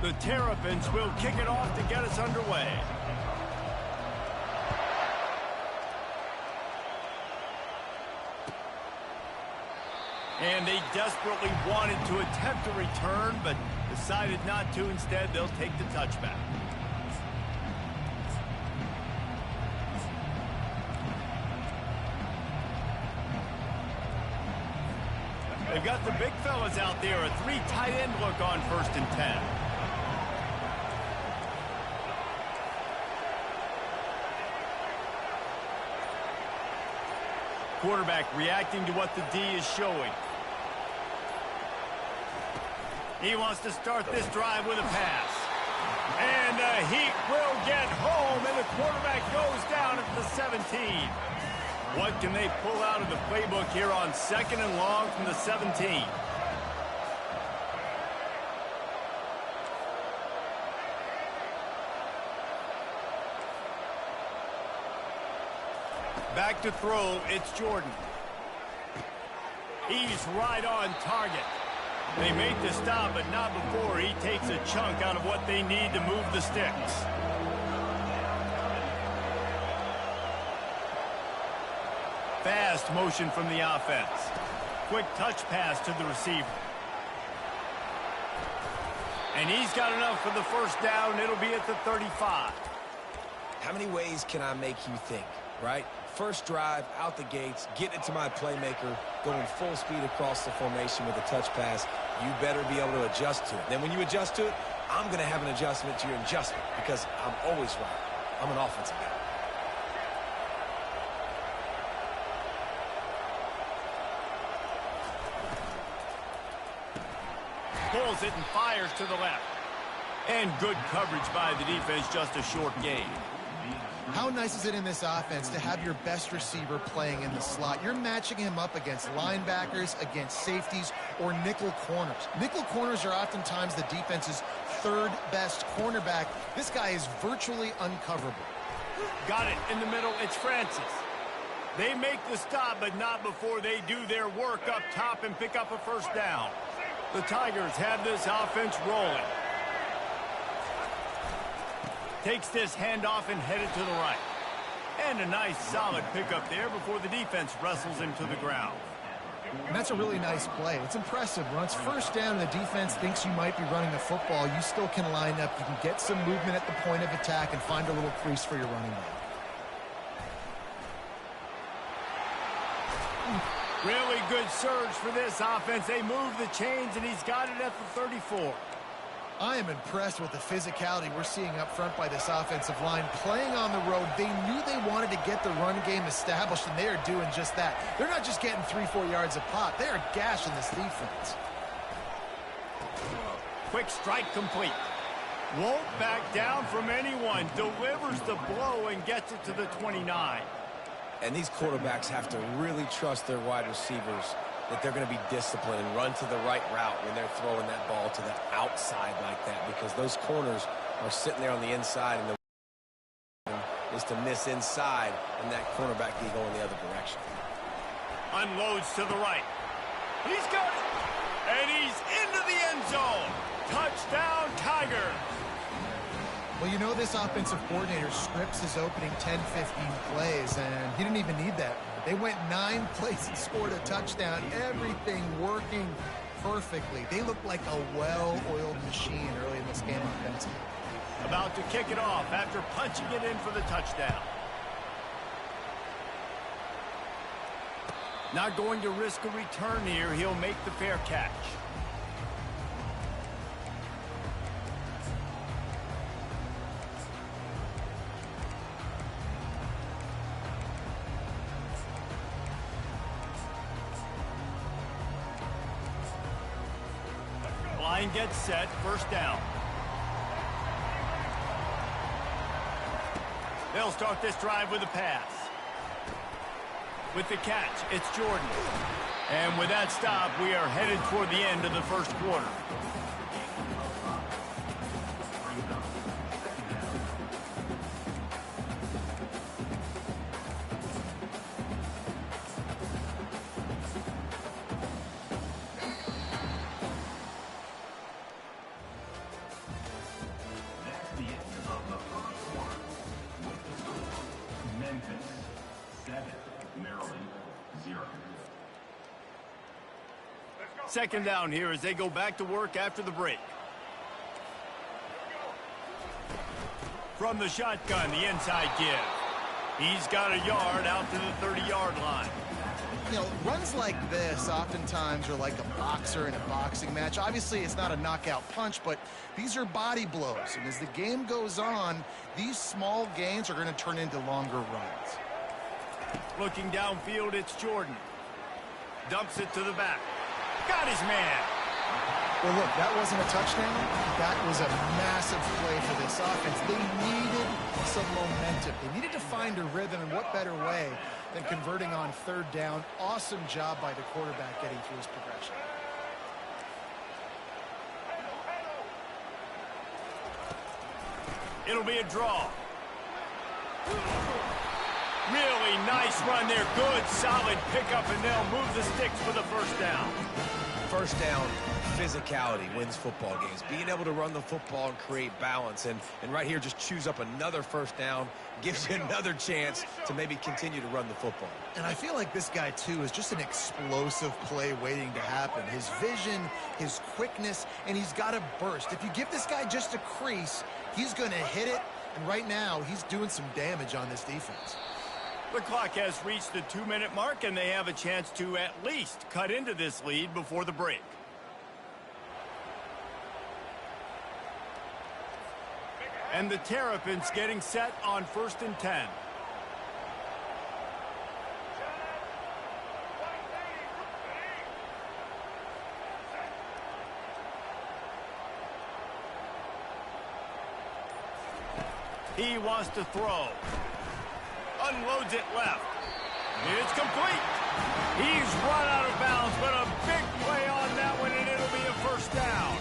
The Terrapins will kick it off to get us underway. And they desperately wanted to attempt a return, but decided not to. Instead, they'll take the touchback. They've got the big fellas out there. A 3 tight end look on 1st and 10. Quarterback reacting to what the D is showing. He wants to start this drive with a pass. And the Heat will get home, and the quarterback goes down at the 17. What can they pull out of the playbook here on 2nd and long from the 17? Back to throw, it's Jordan. He's right on target. They make the stop, but not before he takes a chunk out of what they need to move the sticks. Fast motion from the offense. Quick touch pass to the receiver. And he's got enough for the 1st down. It'll be at the 35. How many ways can I make you think, right? First drive, out the gates, getting it to my playmaker, going full speed across the formation with a touch pass. You better be able to adjust to it. Then when you adjust to it, I'm going to have an adjustment to your adjustment because I'm always right. I'm an offensive guy. Pulls it and fires to the left. And good coverage by the defense, just a short gain. How nice is it in this offense to have your best receiver playing in the slot? You're matching him up against linebackers, against safeties, or nickel corners. Nickel corners are oftentimes the defense's 3rd best cornerback. This guy is virtually uncoverable. Got it in the middle. It's Francis. They make the stop, but not before they do their work up top and pick up a 1st down. The Tigers have this offense rolling. Takes this handoff and headed to the right. And a nice solid pickup there before the defense wrestles him to the ground. And that's a really nice play. It's impressive. When it's 1st down and the defense thinks you might be running the football, you still can line up. You can get some movement at the point of attack and find a little crease for your running back. Really good surge for this offense. They move the chains, and he's got it at the 34. I am impressed with the physicality we're seeing up front by this offensive line. Playing on the road, they knew they wanted to get the run game established, and they are doing just that. They're not just getting 3-4 yards a pop. They are gashing this defense. Quick strike complete. Won't back down from anyone. Delivers the blow and gets it to the 29. And these quarterbacks have to really trust their wide receivers that they're going to be disciplined and run to the right route when they're throwing that ball to the outside like that, because those corners are sitting there on the inside, and the is to miss inside, and that cornerback can go in the other direction. Unloads to the right. He's got it. And he's into the end zone. Touchdown, Tigers. Well, you know this offensive coordinator scripts his opening 10-15 plays, and he didn't even need that. They went 9 plays and scored a touchdown. Everything working perfectly. They look like a well-oiled machine early in this game offensively. About to kick it off after punching it in for the touchdown. Not going to risk a return here. He'll make the fair catch. Line gets set, 1st down. They'll start this drive with a pass. With the catch, it's Jordan. And with that stop, we are headed toward the end of the 1st quarter. Second down here as they go back to work after the break. From the shotgun, the inside give. He's got a yard out to the 30-yard line. You know, runs like this oftentimes are like a boxer in a boxing match. Obviously, it's not a knockout punch, but these are body blows. And as the game goes on, these small gains are going to turn into longer runs. Looking downfield, it's Jordan. Dumps it to the back. Got his man. Well, look, that wasn't a touchdown. That was a massive play for this offense. They needed some momentum. They needed to find a rhythm, and what better way than converting on third down. Awesome job by the quarterback getting through his progression. It'll be a draw. Really nice run there. Good, solid pickup, and they'll move the sticks for the first down. First down, physicality wins football games. Being able to run the football and create balance. And right here, just choose up another first down, gives you another chance to maybe continue to run the football. And I feel like this guy, too, is just an explosive play waiting to happen. His vision, his quickness, and he's got a burst. If you give this guy just a crease, he's going to hit it. And right now, he's doing some damage on this defense. The clock has reached the 2-minute mark, and they have a chance to at least cut into this lead before the break. And the Terrapins getting set on 1st and 10. He wants to throw. Unloads it left. It's complete. He's run out of bounds, but a big play on that one, and it'll be a first down.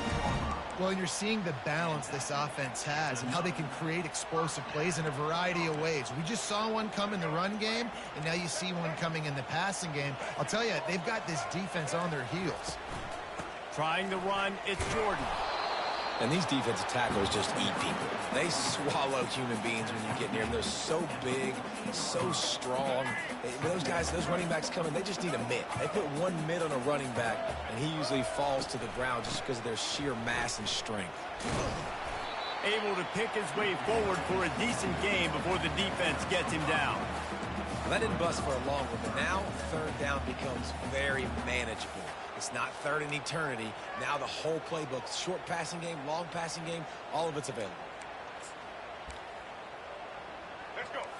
Well, you're seeing the balance this offense has and how they can create explosive plays in a variety of ways. We just saw one come in the run game, and now you see one coming in the passing game. I'll tell you, they've got this defense on their heels. Trying to run, it's Jordan. And these defensive tackles just eat people. They swallow human beings when you get near them. They're so big, so strong. Those guys, those running backs coming, they just need a mitt. They put one mitt on a running back, and he usually falls to the ground just because of their sheer mass and strength. Able to pick his way forward for a decent game before the defense gets him down. Well, that didn't bust for a long one, but now third down becomes very manageable. It's not third in eternity. Now the whole playbook, short passing game, long passing game, all of it's available.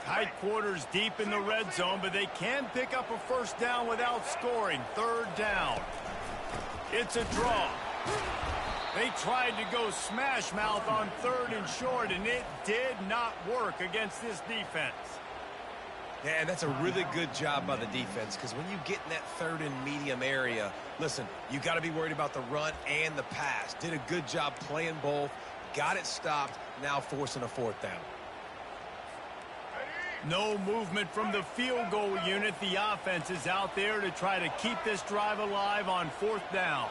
Tight quarters deep in the red zone, but they can pick up a first down without scoring. Third down. It's a draw. They tried to go smash mouth on 3rd and short, and it did not work against this defense. Yeah, and that's a really good job by the defense, because when you get in that 3rd and medium area, listen, you got to be worried about the run and the pass. Did a good job playing both, got it stopped, now forcing a 4th down. No movement from the field goal unit. The offense is out there to try to keep this drive alive on 4th down.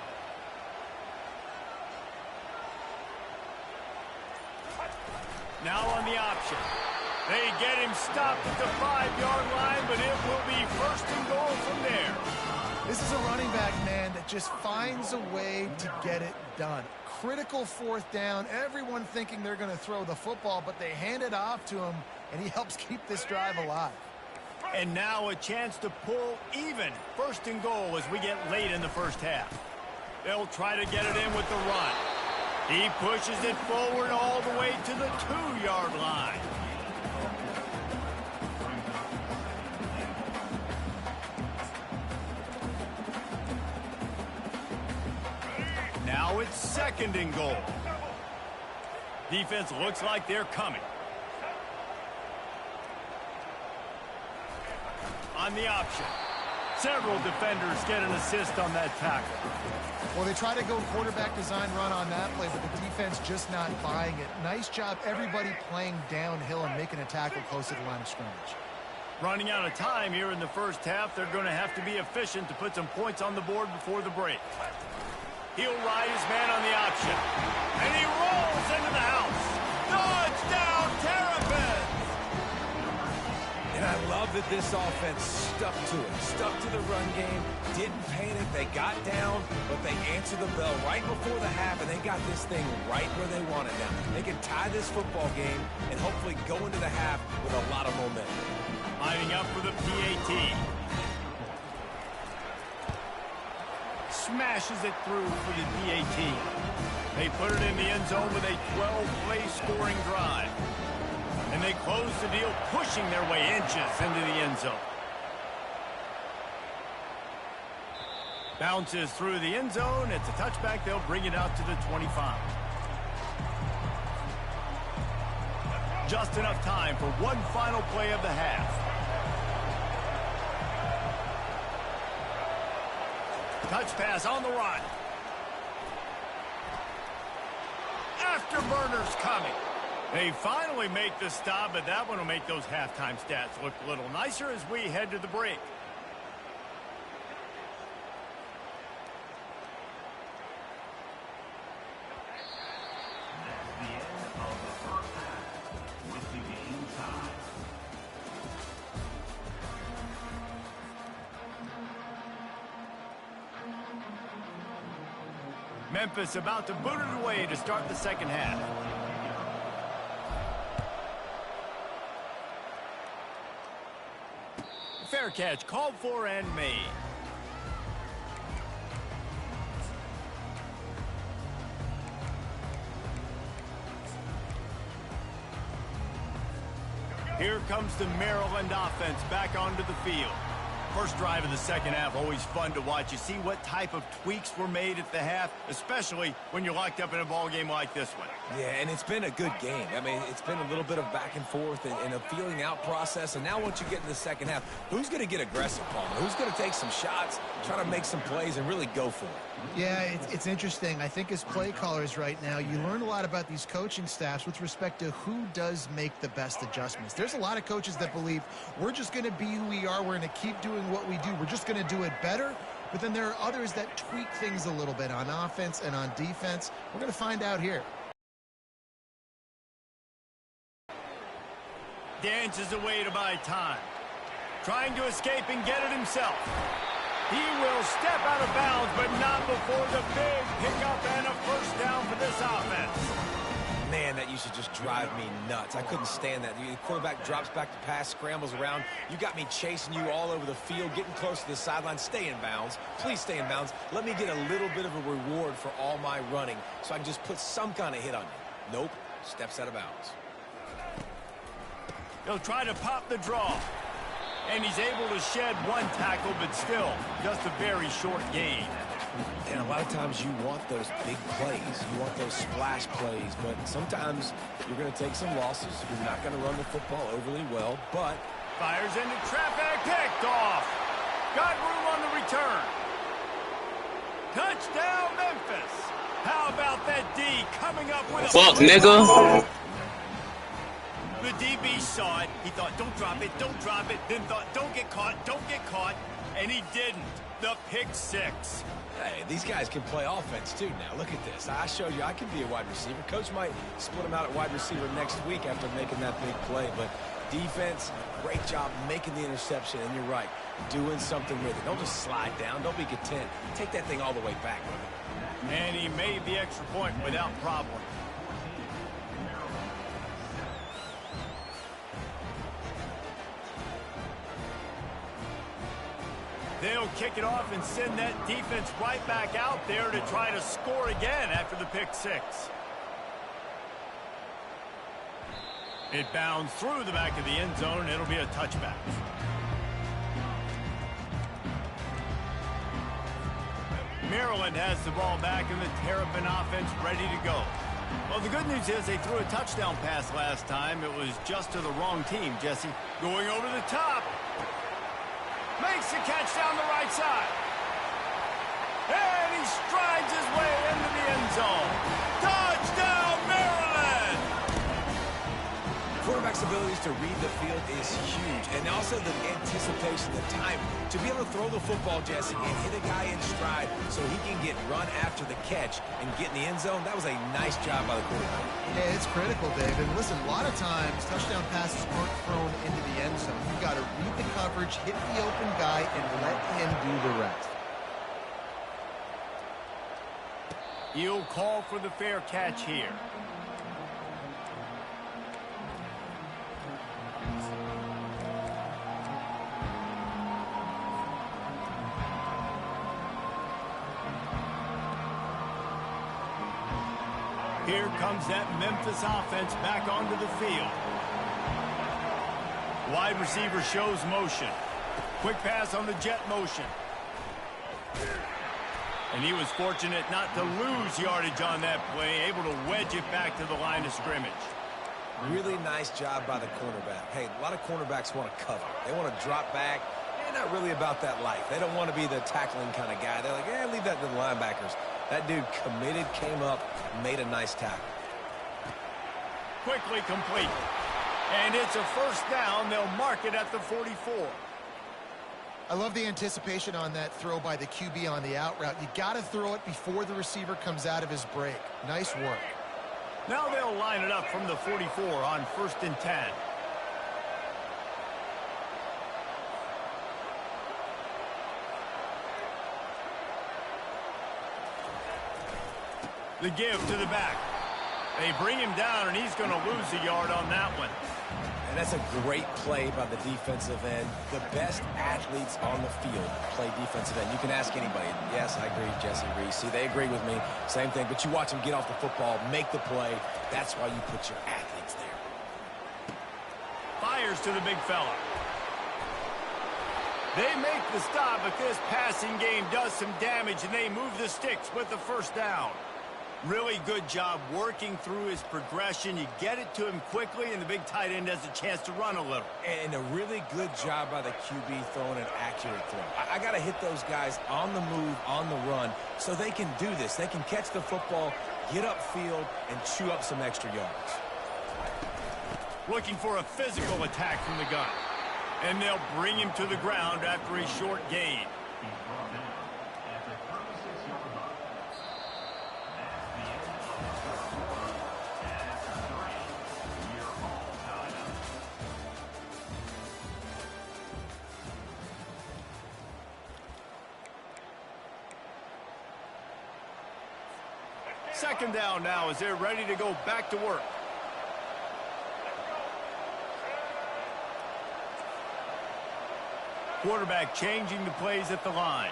Now on the option. They get him stopped at the 5-yard line, but it will be 1st and goal from there. This is a running back, man, that just finds a way to get it done. Critical 4th down. Everyone thinking they're going to throw the football, but they hand it off to him, and he helps keep this drive alive. And now a chance to pull even 1st and goal as we get late in the first half. They'll try to get it in with the run. He pushes it forward all the way to the 2-yard line. Now it's 2nd and goal. Defense looks like they're coming. On the option. Several defenders get an assist on that tackle. Well, they try to go quarterback design run on that play, but the defense just not buying it. Nice job, everybody playing downhill and making a tackle close to the line of scrimmage. Running out of time here in the first half, they're going to have to be efficient to put some points on the board before the break. He'll ride his man on the option. And he rolls into the house. Touchdown, Terrapins! And I love that this offense stuck to it, stuck to the run game, didn't panic. They got down, but they answered the bell right before the half, and they got this thing right where they wanted them. They can tie this football game and hopefully go into the half with a lot of momentum. Lining up for the PAT. Smashes it through for the PAT. They put it in the end zone with a 12-play scoring drive. And they close the deal, pushing their way inches into the end zone. Bounces through the end zone. It's a touchback. They'll bring it out to the 25. Just enough time for one final play of the half. Touch pass on the run. Afterburners coming. They finally make the stop, but that one will make those halftime stats look a little nicer as we head to the break. That's the end of the first half with the game tied. Memphis about to boot it away to start the second half. Fair catch called for and made. Here comes the Maryland offense back onto the field. First drive of the second half, always fun to watch. You see what type of tweaks were made at the half, especially when you're locked up in a ball game like this one. Yeah, and it's been a good game. I mean, it's been a little bit of back and forth and a feeling out process. And now once you get in the second half, who's going to get aggressive, Palmer? Who's going to take some shots, try to make some plays, and really go for it? Yeah, it's interesting. I think as play callers right now, you learn a lot about these coaching staffs with respect to who does make the best adjustments. There's a lot of coaches that believe we're just going to be who we are. We're going to keep doing what we do. We're just going to do it better. But then there are others that tweak things a little bit on offense and on defense. We're going to find out here. Dances away to buy time. Trying to escape and get it himself. He will step out of bounds, but not before the big pickup and a first down for this offense. Man, that used to just drive me nuts. I couldn't stand that. The quarterback drops back to pass, scrambles around. You got me chasing you all over the field, getting close to the sideline. Stay in bounds. Please stay in bounds. Let me get a little bit of a reward for all my running so I can just put some kind of hit on you. Nope. Steps out of bounds. He'll try to pop the draw. And he's able to shed one tackle, but still just a very short gain. And a lot of times you want those big plays. You want those splash plays. But sometimes you're going to take some losses. You're not going to run the football overly well. But fires into traffic. Picked off. Got room on the return. Touchdown, Memphis. How about that D coming up with a... Fuck, nigga. The DB saw it. He thought, don't drop it, don't drop it. Then thought, don't get caught, don't get caught. And he didn't. The pick six. hey, these guys can play offense too now. Look at this. I showed you I can be a wide receiver. Coach might split him out at wide receiver next week after making that big play. But defense, great job making the interception. And you're right, doing something with it. Don't just slide down. Don't be content. Take that thing all the way back with it. And he made the extra point without problem. They'll kick it off and send that defense right back out there to try to score again after the pick six. It bounds through the back of the end zone, and it'll be a touchback. Maryland has the ball back, and the Terrapin offense ready to go. Well, the good news is they threw a touchdown pass last time. It was just to the wrong team, Jesse. Going over the top. Makes the catch down the right side. And he strides his way into the end zone. Touchdown, Maryland! quarterback's abilities to read the field is huge, and also the anticipation, the time to be able to throw the football, Jesse, and hit a guy in stride so he can get run after the catch and get in the end zone. That was a nice job by the quarterback. Yeah, it's critical, Dave. And listen, a lot of times touchdown passes aren't thrown into the end zone. You've got to read the coverage, hit the open guy, and let him do the rest. He'll call for the fair catch here. Here comes that Memphis offense back onto the field. Wide receiver shows motion. Quick pass on the jet motion. And he was fortunate not to lose yardage on that play, able to wedge it back to the line of scrimmage. Really nice job by the cornerback. Hey, a lot of cornerbacks want to cover. They want to drop back. They're not really about that life. They don't want to be the tackling kind of guy. They're like, yeah, leave that to the linebackers. That dude committed, came up, made a nice tackle. Quickly complete. And it's a first down. They'll mark it at the 44. I love the anticipation on that throw by the QB on the out route. You got to throw it before the receiver comes out of his break. Nice work. Now they'll line it up from the 44 on 1st and 10. The give to the back. They bring him down, and he's going to lose a yard on that one. And that's a great play by the defensive end. The best athletes on the field play defensive end. You can ask anybody. Yes, I agree, Jesse Reese. See, they agree with me. Same thing. But you watch them get off the football, make the play. That's why you put your athletes there. Fires to the big fella. They make the stop, but this passing game does some damage, and they move the sticks with the first down. Really good job working through his progression. You get it to him quickly, and the big tight end has a chance to run a little. And a really good job by the QB throwing an accurate throw. I got to hit those guys on the move, on the run, so they can do this. They can catch the football, get upfield, and chew up some extra yards. Looking for a physical attack from the gun. And they'll bring him to the ground after a short gain. Second down now as they're ready to go back to work. Quarterback changing the plays at the line.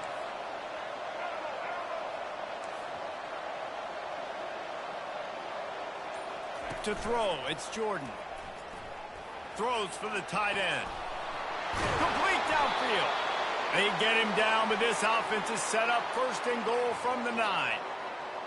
To throw, it's Jordan. Throws for the tight end. Complete downfield. They get him down, but this offense is set up 1st and goal from the 9.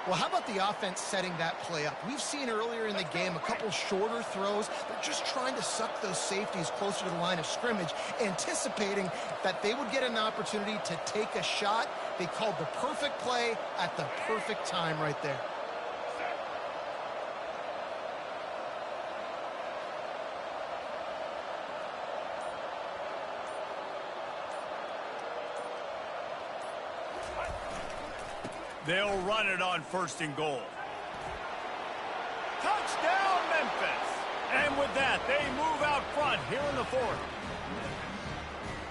Well, how about the offense setting that play up? We've seen earlier in the game a couple shorter throws. They're just trying to suck those safeties closer to the line of scrimmage, anticipating that they would get an opportunity to take a shot. They called the perfect play at the perfect time right there. They'll run it on 1st and goal. Touchdown, Memphis! And with that, they move out front here in the 4th.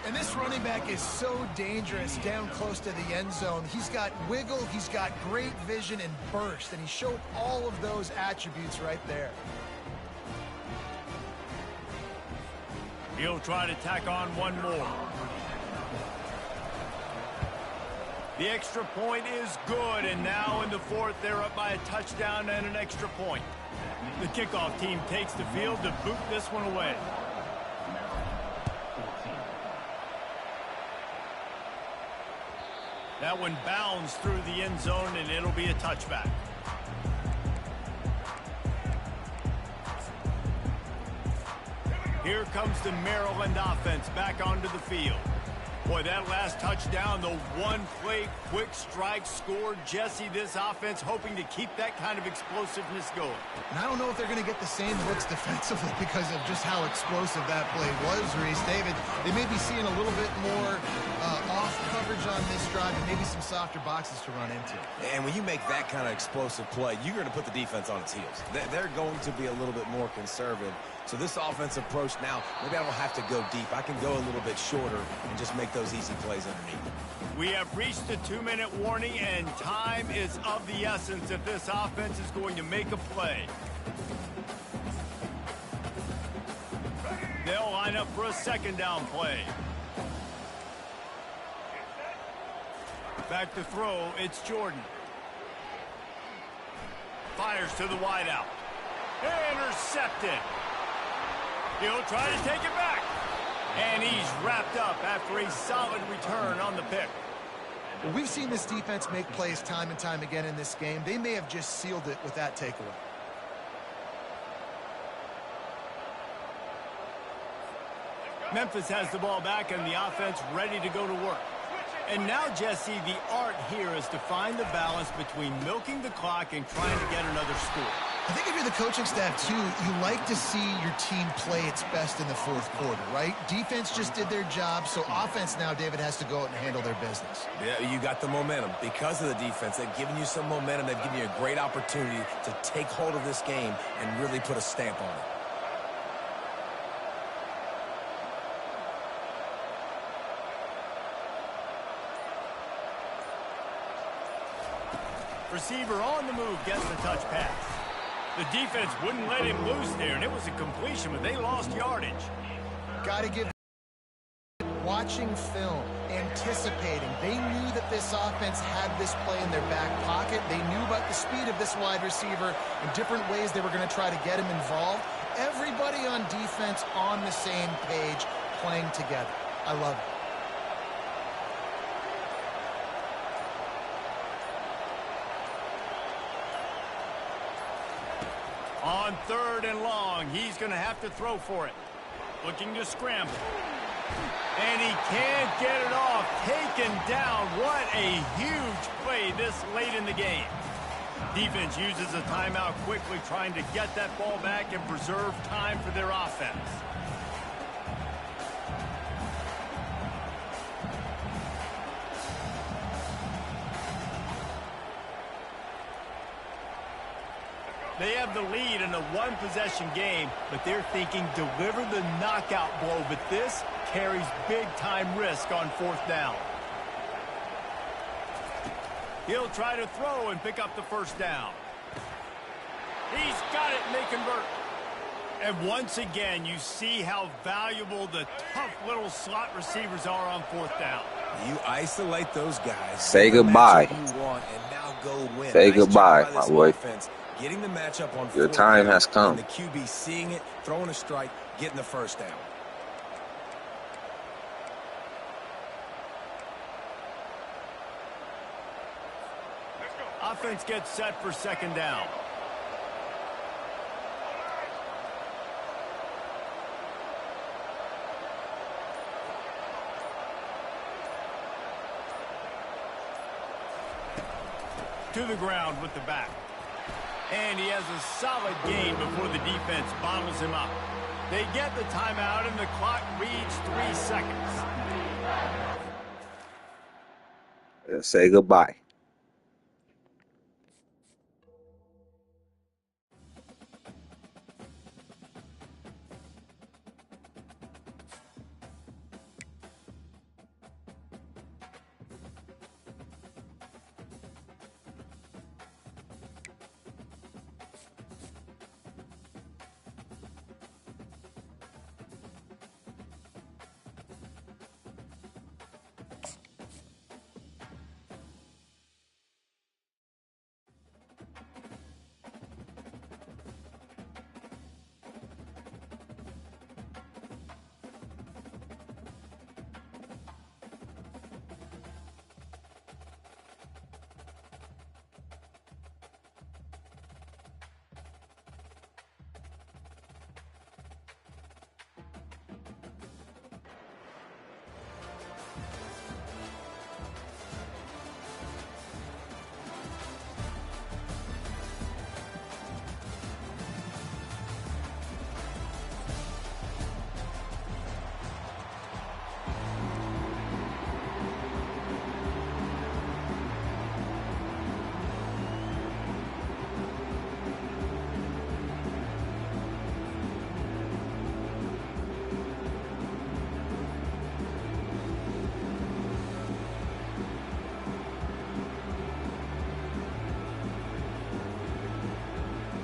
And this running back is so dangerous down close to the end zone. He's got wiggle, he's got great vision and burst, and he showed all of those attributes right there. He'll try to tack on one more. The extra point is good, and now in the 4th, they're up by a touchdown and an extra point. The kickoff team takes the field to boot this one away. That one bounds through the end zone, and it'll be a touchback. Here comes the Maryland offense back onto the field. Boy, that last touchdown, the one-play quick strike scored. Jesse, this offense hoping to keep that kind of explosiveness going. And I don't know if they're going to get the same looks defensively because of just how explosive that play was, Reese. David, they may be seeing a little bit more off coverage on this drive and maybe some softer boxes to run into. And when you make that kind of explosive play, you're going to put the defense on its heels. They're going to be a little bit more conservative. So this offensive approach now, maybe I don't have to go deep. I can go a little bit shorter and just make those easy plays underneath. We have reached the 2-minute warning, and time is of the essence if this offense is going to make a play. They'll line up for a second down play. Back to throw, it's Jordan. Fires to the wideout. Intercepted. He'll try to take it back. And he's wrapped up after a solid return on the pick. Well, we've seen this defense make plays time and time again in this game. They may have just sealed it with that takeaway. Memphis has the ball back and the offense ready to go to work. And now, Jesse, the art here is to find the balance between milking the clock and trying to get another score. I think if you're the coaching staff, too, you like to see your team play its best in the fourth quarter, right? Defense just did their job, so offense now, David, has to go out and handle their business. Yeah, you got the momentum. Because of the defense, they've given you some momentum. They've given you a great opportunity to take hold of this game and really put a stamp on it. Receiver on the move gets the touch pass. The defense wouldn't let him loose there, and it was a completion, but they lost yardage. Got to give watching film, anticipating. They knew that this offense had this play in their back pocket. They knew about the speed of this wide receiver and different ways they were going to try to get him involved. Everybody on defense on the same page, playing together. I love it. On 3rd and long, he's going to have to throw for it. Looking to scramble. And he can't get it off. Taken down. What a huge play this late in the game. Defense uses a timeout quickly, trying to get that ball back and preserve time for their offense. They have the lead in a one-possession game, but they're thinking deliver the knockout blow, but this carries big-time risk on 4th down. He'll try to throw and pick up the first down. He's got it, and they convert. And once again, you see how valuable the tough little slot receivers are on 4th down. You isolate those guys. Say goodbye. You want, and now go win. Say Nice goodbye, job by this my boy. offense, getting the matchup on Your 4th time down, has come. and the QB seeing it, throwing a strike, getting the first down. Offense gets set for 2nd down. To the ground with the back. And he has a solid gain before the defense bottles him up. They get the timeout, and the clock reads 3 seconds. Say goodbye.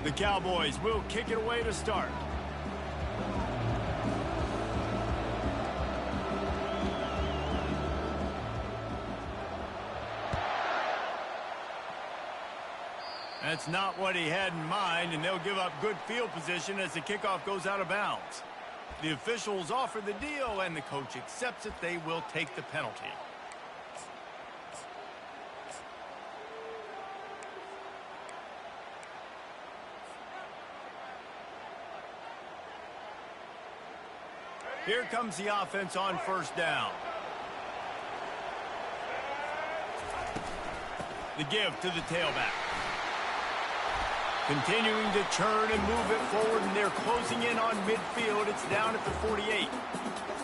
The Cowboys will kick it away to start. That's not what he had in mind, and they'll give up good field position as the kickoff goes out of bounds. The officials offer the deal, and the coach accepts it. They will take the penalty. Here comes the offense on first down. The give to the tailback. Continuing to churn and move it forward, and they're closing in on midfield. It's down at the 48.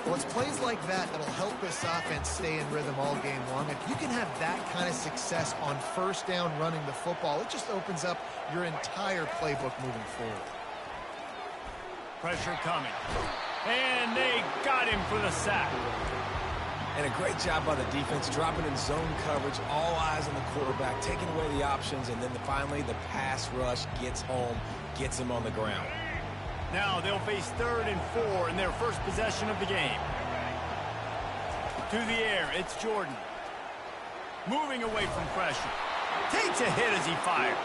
Well, it's plays like that that'll help this offense stay in rhythm all game long. If you can have that kind of success on first down running the football, it just opens up your entire playbook moving forward. Pressure coming. And they got him for the sack. And a great job by the defense, dropping in zone coverage, all eyes on the quarterback, taking away the options, and then finally the pass rush gets home, gets him on the ground. Now they'll face 3rd and 4 in their first possession of the game. To the air, it's Jordan. Moving away from pressure. Takes a hit as he fires.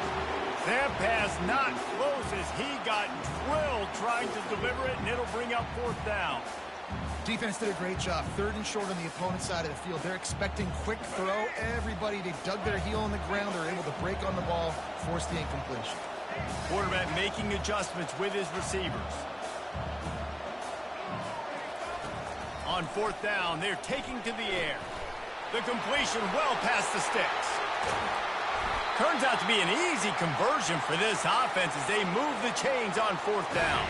That pass not close as he got drilled trying to deliver it, and it'll bring up 4th down. Defense did a great job. 3rd and short on the opponent's side of the field. They're expecting quick throw. Everybody, they dug their heel on the ground. They're able to break on the ball, force the incompletion. Quarterback making adjustments with his receivers. On 4th down, they're taking to the air. The completion well past the sticks. Turns out to be an easy conversion for this offense as they move the chains on 4th down.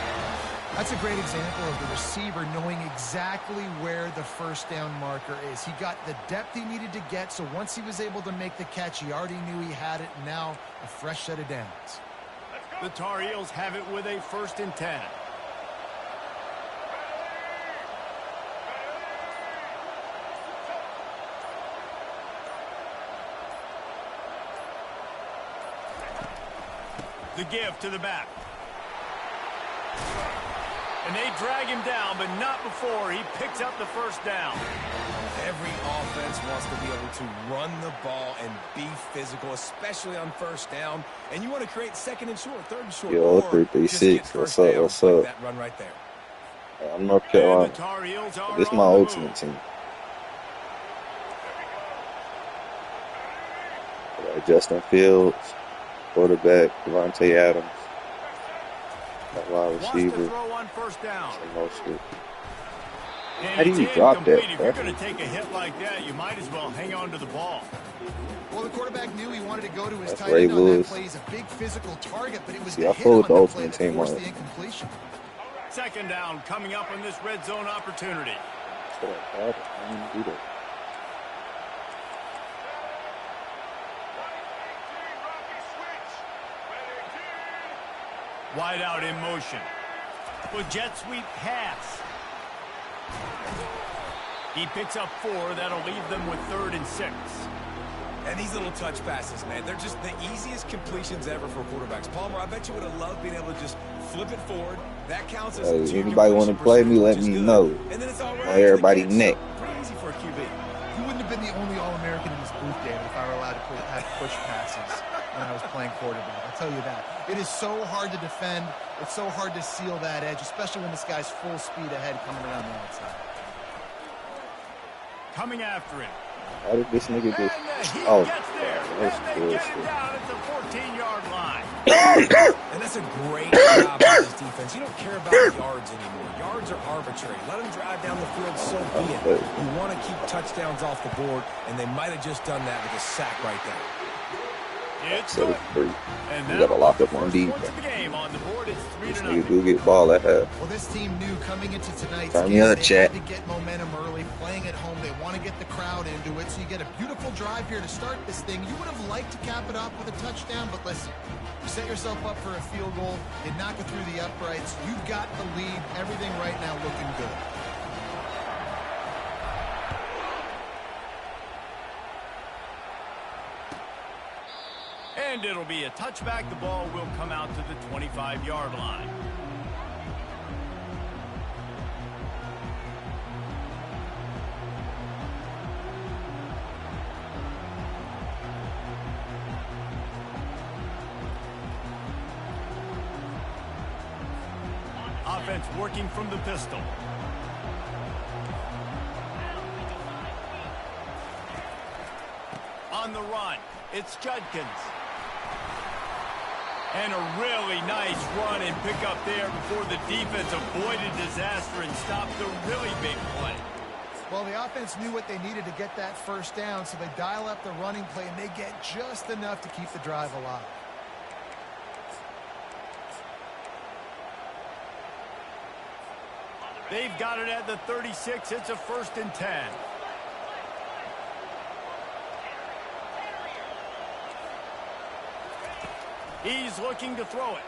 That's a great example of the receiver knowing exactly where the first down marker is. He got the depth he needed to get, so once he was able to make the catch, he already knew he had it, and now a fresh set of downs. The Tar Heels have it with a 1st and 10. The give to the back. And they drag him down, but not before he picks up the first down. Every offense wants to be able to run the ball and be physical, especially on first down. And you want to create 2nd and short, 3rd and short. Yo, or 336. What's up? What's up? That run right there. I'm North Carolina. This is my ultimate team. Justin Fields, quarterback, Devontae Adams. Wide receiver. On first down. How do you drop that? If you're going to take a hit like that, you might as well hang on to the ball. Well, the quarterback knew he wanted to go to his That's tight Ray end on that Lewis. play. He's a big physical target, but it was See, the I hit followed on the the ultimate play that team forced on the it. incompletion. 2nd down coming up on this red zone opportunity. I didn't do that. Wide out in motion. Well, jet sweep pass. He picks up 4. That'll leave them with 3rd and 6. And these little touch passes, man, they're just the easiest completions ever for quarterbacks. Palmer, I bet you would have loved being able to just flip it forward. That counts as Hey, anybody want to play me, let me know. And then it's all right. Everybody neck. Pretty easy for a QB. You wouldn't have been the only All-American in this booth, David, if I were allowed to have push passes when I was playing quarterback. I'll tell you that. It is so hard to defend. It's so hard to seal that edge, especially when this guy's full speed ahead coming around the outside. Coming after him. How did this nigga just... He Oh, gets there. that's And they get him bullshit. down at the 14-yard line. And that's a great job by this defense. You don't care about yards anymore. Yards are arbitrary. Let them drive down the field, so be it. You want to keep touchdowns off the board, and they might have just done that with a sack right there. It's So good. free. And You now, gotta lock up on first D. points of the game on the board. It's This 3-0. nigga do get ball at half. Well, this team knew coming into tonight's Turn game me on, they chat. had to get momentum early. Playing at home, they want to get the crowd into it. So you get a beautiful drive here to start this thing. You would have liked to cap it off with a touchdown, but listen, you set yourself up for a field goal. You knock it through the uprights. You've got the lead. Everything right now looking good. And it'll be a touchback. The ball will come out to the 25-yard line. Offense working from the pistol. On the run, it's Judkins. And a really nice run and pick up there before the defense avoided disaster and stopped the really big play. Well, the offense knew what they needed to get that first down, so they dial up the running play, and they get just enough to keep the drive alive. They've got it at the 36. It's a 1st and 10. He's looking to throw it.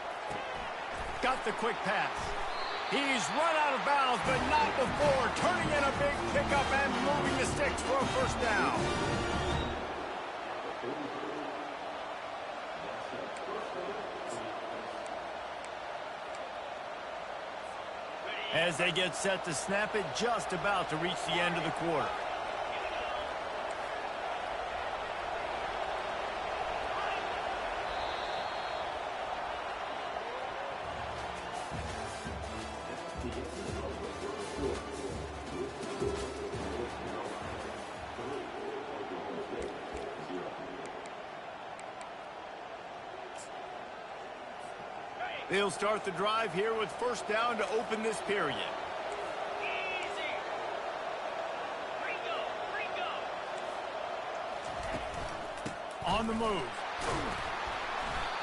Got the quick pass. He's run out of bounds, but not before turning in a big pickup and moving the sticks for a 1st down. As they get set to snap it, just about to reach the end of the quarter. They'll start the drive here with 1st down to open this period. On the move.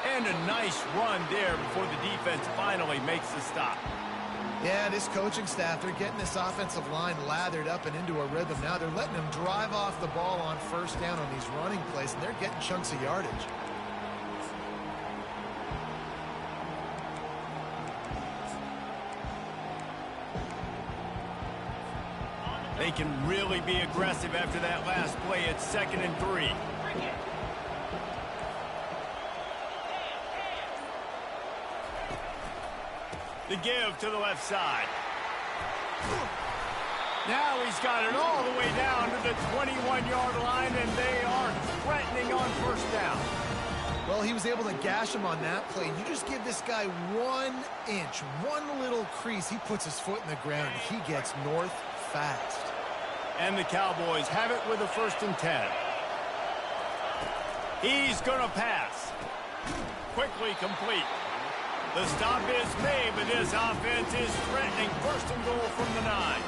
And a nice run there before the defense finally makes the stop. Yeah, this coaching staff, they're getting this offensive line lathered up and into a rhythm. Now they're letting them drive off the ball on 1st down on these running plays, and they're getting chunks of yardage. They can really be aggressive after that last play. It's 2nd and 3. The give to the left side. Now he's got it all the way down to the 21-yard line, and they are threatening on 1st down. Well, he was able to gash him on that play. You just give this guy 1 inch, one little crease, he puts his foot in the ground, and he gets north fast. And the Cowboys have it with a 1st and 10. He's going to pass. Quickly complete. The stop is made, but this offense is threatening 1st and goal from the 9.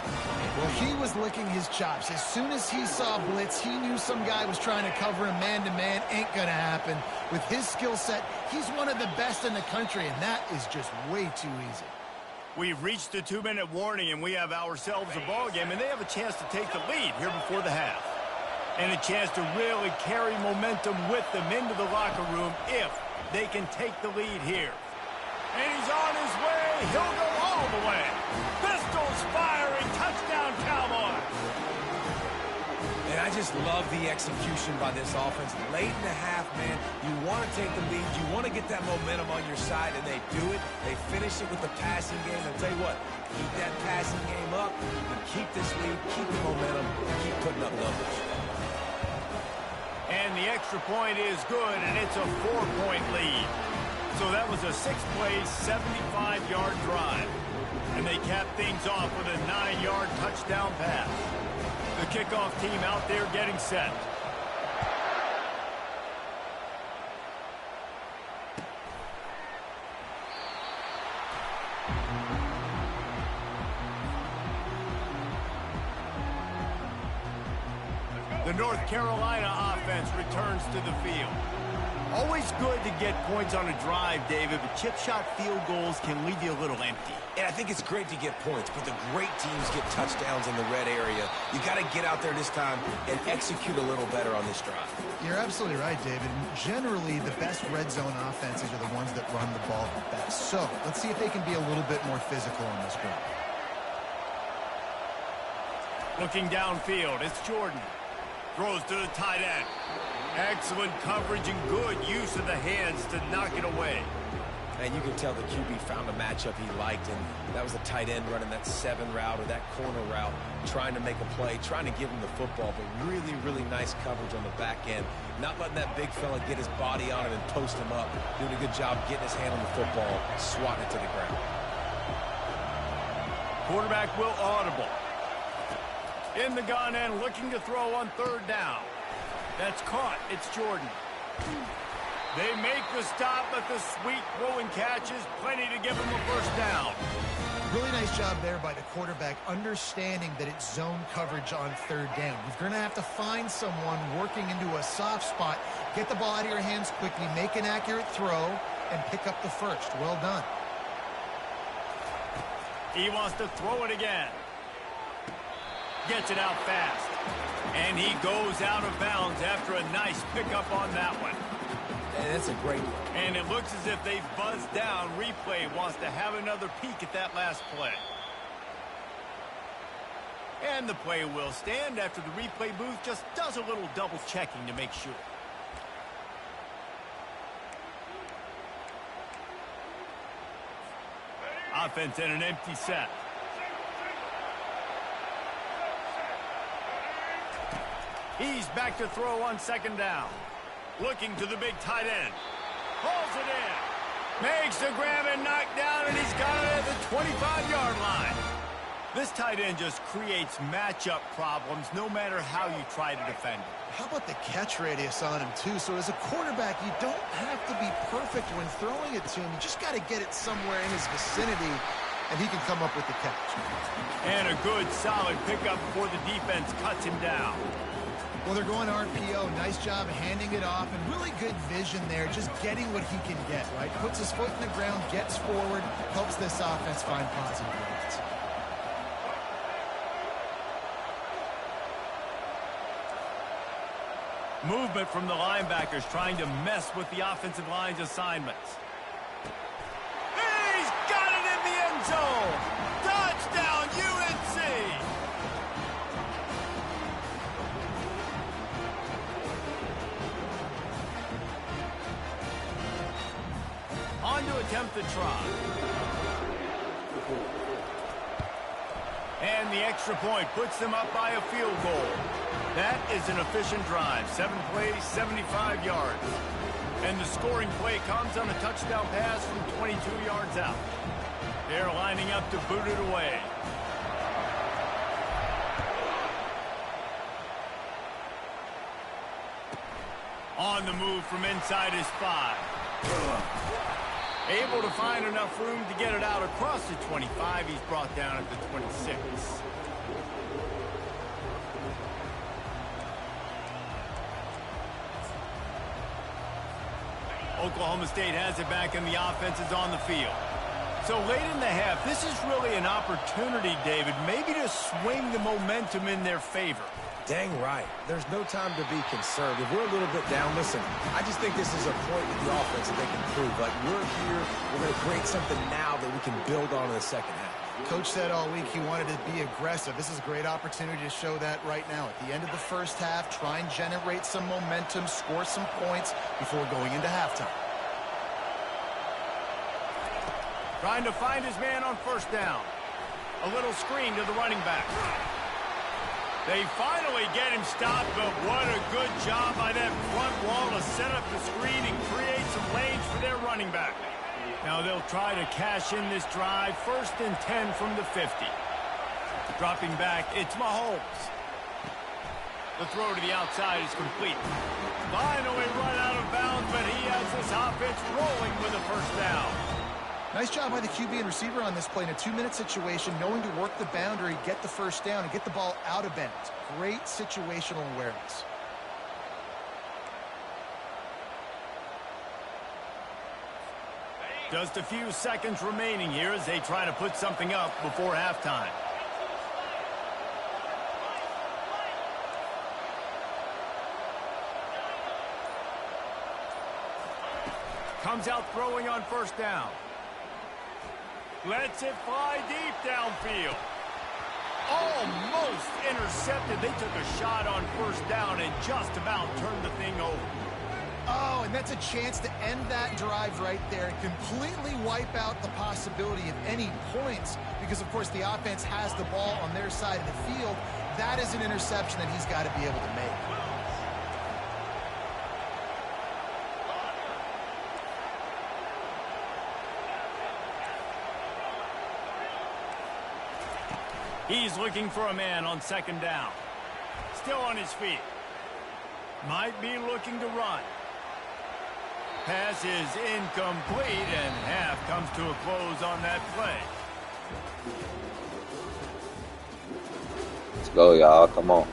Well, he was licking his chops. As soon as he saw blitz, he knew some guy was trying to cover him man-to-man. Ain't going to happen. With his skill set, he's one of the best in the country, and that is just way too easy. We've reached the 2-minute warning, and we have ourselves a ball game, and they have a chance to take the lead here before the half. And a chance to really carry momentum with them into the locker room if they can take the lead here. And he's on his way. He'll go all the way. Pistols firing. Touchdown, Cowboys. And I just love the execution by this offense. Late in the half, man, you want to take the lead. You want to get that momentum on your side, and they do it. They finish it with the passing game. I'll tell you what, keep that passing game up, and keep this lead, keep the momentum, and keep putting up numbers. And the extra point is good, and it's a 4-point lead. So that was a 6-play, 75-yard drive. And they cap things off with a 9-yard touchdown pass. The kickoff team out there getting set. The North Carolina offense returns to the field. Always good to get points on a drive, David, but chip shot field goals can leave you a little empty. And I think it's great to get points, but the great teams get touchdowns in the red area. You got to get out there this time and execute a little better on this drive. You're absolutely right, David. Generally, the best red zone offenses are the ones that run the ball the best. So let's see if they can be a little bit more physical on this drive. Looking downfield, it's Jordan. Throws to the tight end. Excellent coverage and good use of the hands to knock it away. And you can tell the QB found a matchup he liked, and that was a tight end running that 7 route or that corner route, trying to make a play, trying to give him the football, but really, really nice coverage on the back end. Not letting that big fella get his body on him and post him up. Doing a good job getting his hand on the football, swatting it to the ground. Quarterback will audible. In the gun and looking to throw on 3rd down. That's caught. It's Jordan. They make the stop, but the sweet throwing catch is plenty to give him a 1st down. Really nice job there by the quarterback, understanding that it's zone coverage on 3rd down. You're going to have to find someone working into a soft spot, get the ball out of your hands quickly, make an accurate throw, and pick up the 1st. Well done. He wants to throw it again. Gets it out fast. And he goes out of bounds after a nice pickup on that one. And that's a great one. And it looks as if they've buzzed down. Replay wants to have another peek at that last play. And the play will stand after the replay booth just does a little double checking to make sure. Offense in an empty set. He's back to throw on 2nd down. Looking to the big tight end. Pulls it in. Makes the grab and knock down, and he's got it at the 25-yard line. This tight end just creates matchup problems no matter how you try to defend it. How about the catch radius on him, too? So as a quarterback, you don't have to be perfect when throwing it to him. You just got to get it somewhere in his vicinity, and he can come up with the catch. And a good, solid pickup before the defense cuts him down. Well, they're going RPO. Nice job handing it off, and really good vision there, just getting what he can get, right? Puts his foot in the ground, gets forward, helps this offense find positive yards. Movement from the linebackers trying to mess with the offensive line's assignments. He's got it in the end zone! Touchdown, UNC! On to attempt the try. And the extra point puts them up by a field goal. That is an efficient drive. 7 plays, 75 yards. And the scoring play comes on a touchdown pass from 22 yards out. They're lining up to boot it away. On the move from inside his 5. Able to find enough room to get it out across the 25. He's brought down at the 26. Oklahoma State has it back and the offense is on the field. So late in the half, this is really an opportunity, David, maybe to swing the momentum in their favor. Dang right. There's no time to be concerned. If we're a little bit down, listen, I just think this is a point with the offense that they can prove. Like, we're here, we're going to create something now that we can build on in the 2nd half. Coach said all week he wanted to be aggressive. This is a great opportunity to show that right now. At the end of the 1st half, try and generate some momentum, score some points before going into halftime. Trying to find his man on 1st down. A little screen to the running back. They finally get him stopped, but what a good job by that front wall to set up the screen and create some lanes for their running back. Now they'll try to cash in this drive. 1st and 10 from the 50. Dropping back, it's Mahomes. The throw to the outside is complete. Finally run out of bounds, but he has this offense rolling with a 1st down. Nice job by the QB and receiver on this play in a 2-minute situation, knowing to work the boundary, get the 1st down, and get the ball out of bounds. Great situational awareness. Just a few seconds remaining here as they try to put something up before halftime. Comes out throwing on 1st down. Lets it fly deep downfield. Almost intercepted. They took a shot on 1st down and just about turned the thing over. that's a chance to end that drive right there and completely wipe out the possibility of any points because, of course, the offense has the ball on their side of the field. That is an interception that he's got to be able to make. He's looking for a man on second down. Still on his feet. Might be looking to run. Pass is incomplete, and half comes to a close on that play. Let's go, y'all. Come on.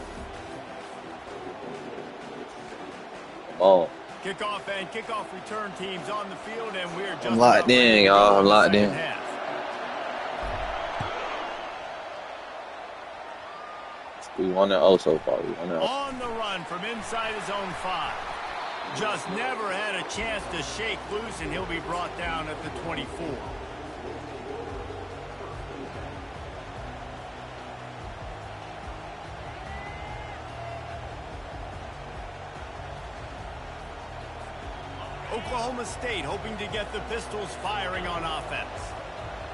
Come on. Kickoff and kickoff return teams on the field, and we're just I'm locked in, y'all. I'm locked in. We won it also far. We won it. On the run from inside his own 5. Just never had a chance to shake loose, and he'll be brought down at the 24. Oklahoma State hoping to get the Pistols firing on offense.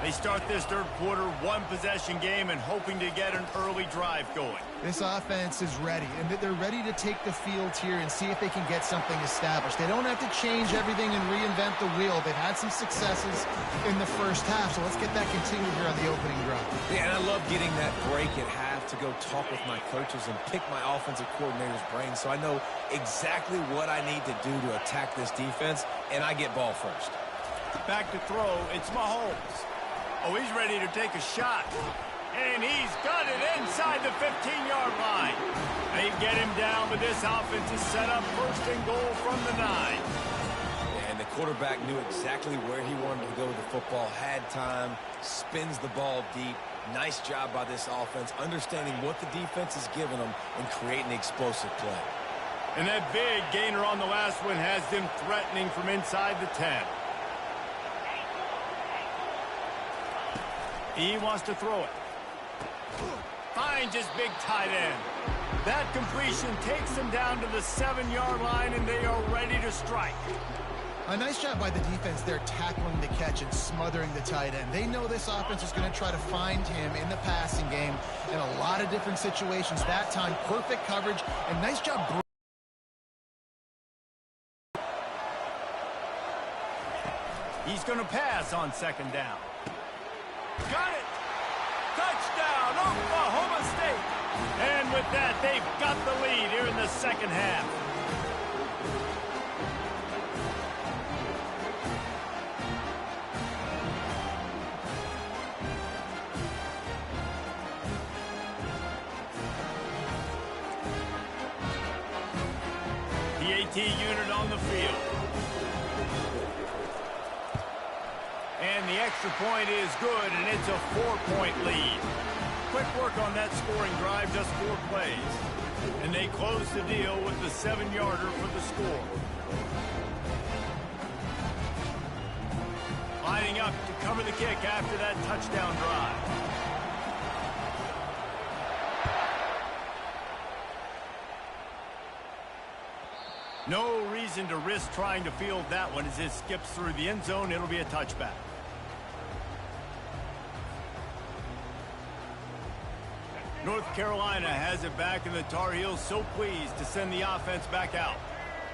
They start this third quarter one-possession game and hoping to get an early drive going. This offense is ready, and they're ready to take the field here and see if they can get something established. They don't have to change everything and reinvent the wheel. They've had some successes in the first half, so let's get that continued here on the opening drive. Yeah, and I love getting that break at half to go talk with my coaches and pick my offensive coordinator's brain so I know exactly what I need to do to attack this defense, and I get ball first. Back to throw, it's Mahomes. Oh, he's ready to take a shot. And he's got it inside the 15-yard line. They get him down, but this offense is set up first and goal from the 9. And the quarterback knew exactly where he wanted to go with the football, had time, spins the ball deep. Nice job by this offense, understanding what the defense is giving them and creating the explosive play. And that big gainer on the last one has them threatening from inside the 10. He wants to throw it. Finds his big tight end. That completion takes them down to the 7-yard line, and they are ready to strike. A nice job by the defense there tackling the catch and smothering the tight end. They know this offense is going to try to find him in the passing game in a lot of different situations. That time, perfect coverage, and nice job. He's going to pass on second down. Got it! Touchdown, Oklahoma State! And with that, they've got the lead here in the second half. The AT unit on the field. And the extra point is good, and it's a 4-point lead. Quick work on that scoring drive, just 4 plays. And they close the deal with the 7-yarder for the score. Lining up to cover the kick after that touchdown drive. No reason to risk trying to field that one as it skips through the end zone. It'll be a touchback. North Carolina has it back, and the Tar Heels so pleased to send the offense back out.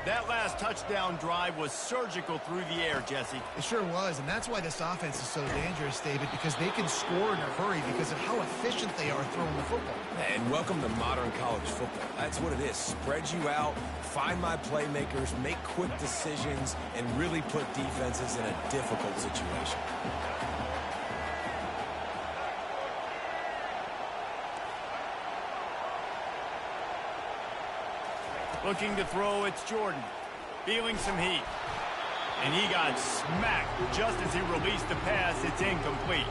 That last touchdown drive was surgical through the air, Jesse. It sure was, and that's why this offense is so dangerous, David, because they can score in a hurry because of how efficient they are throwing the football. And welcome to modern college football. That's what it is. Spread you out, find my playmakers, make quick decisions, and really put defenses in a difficult situation. Looking to throw, it's Jordan. Feeling some heat. And he got smacked just as he released the pass. It's incomplete.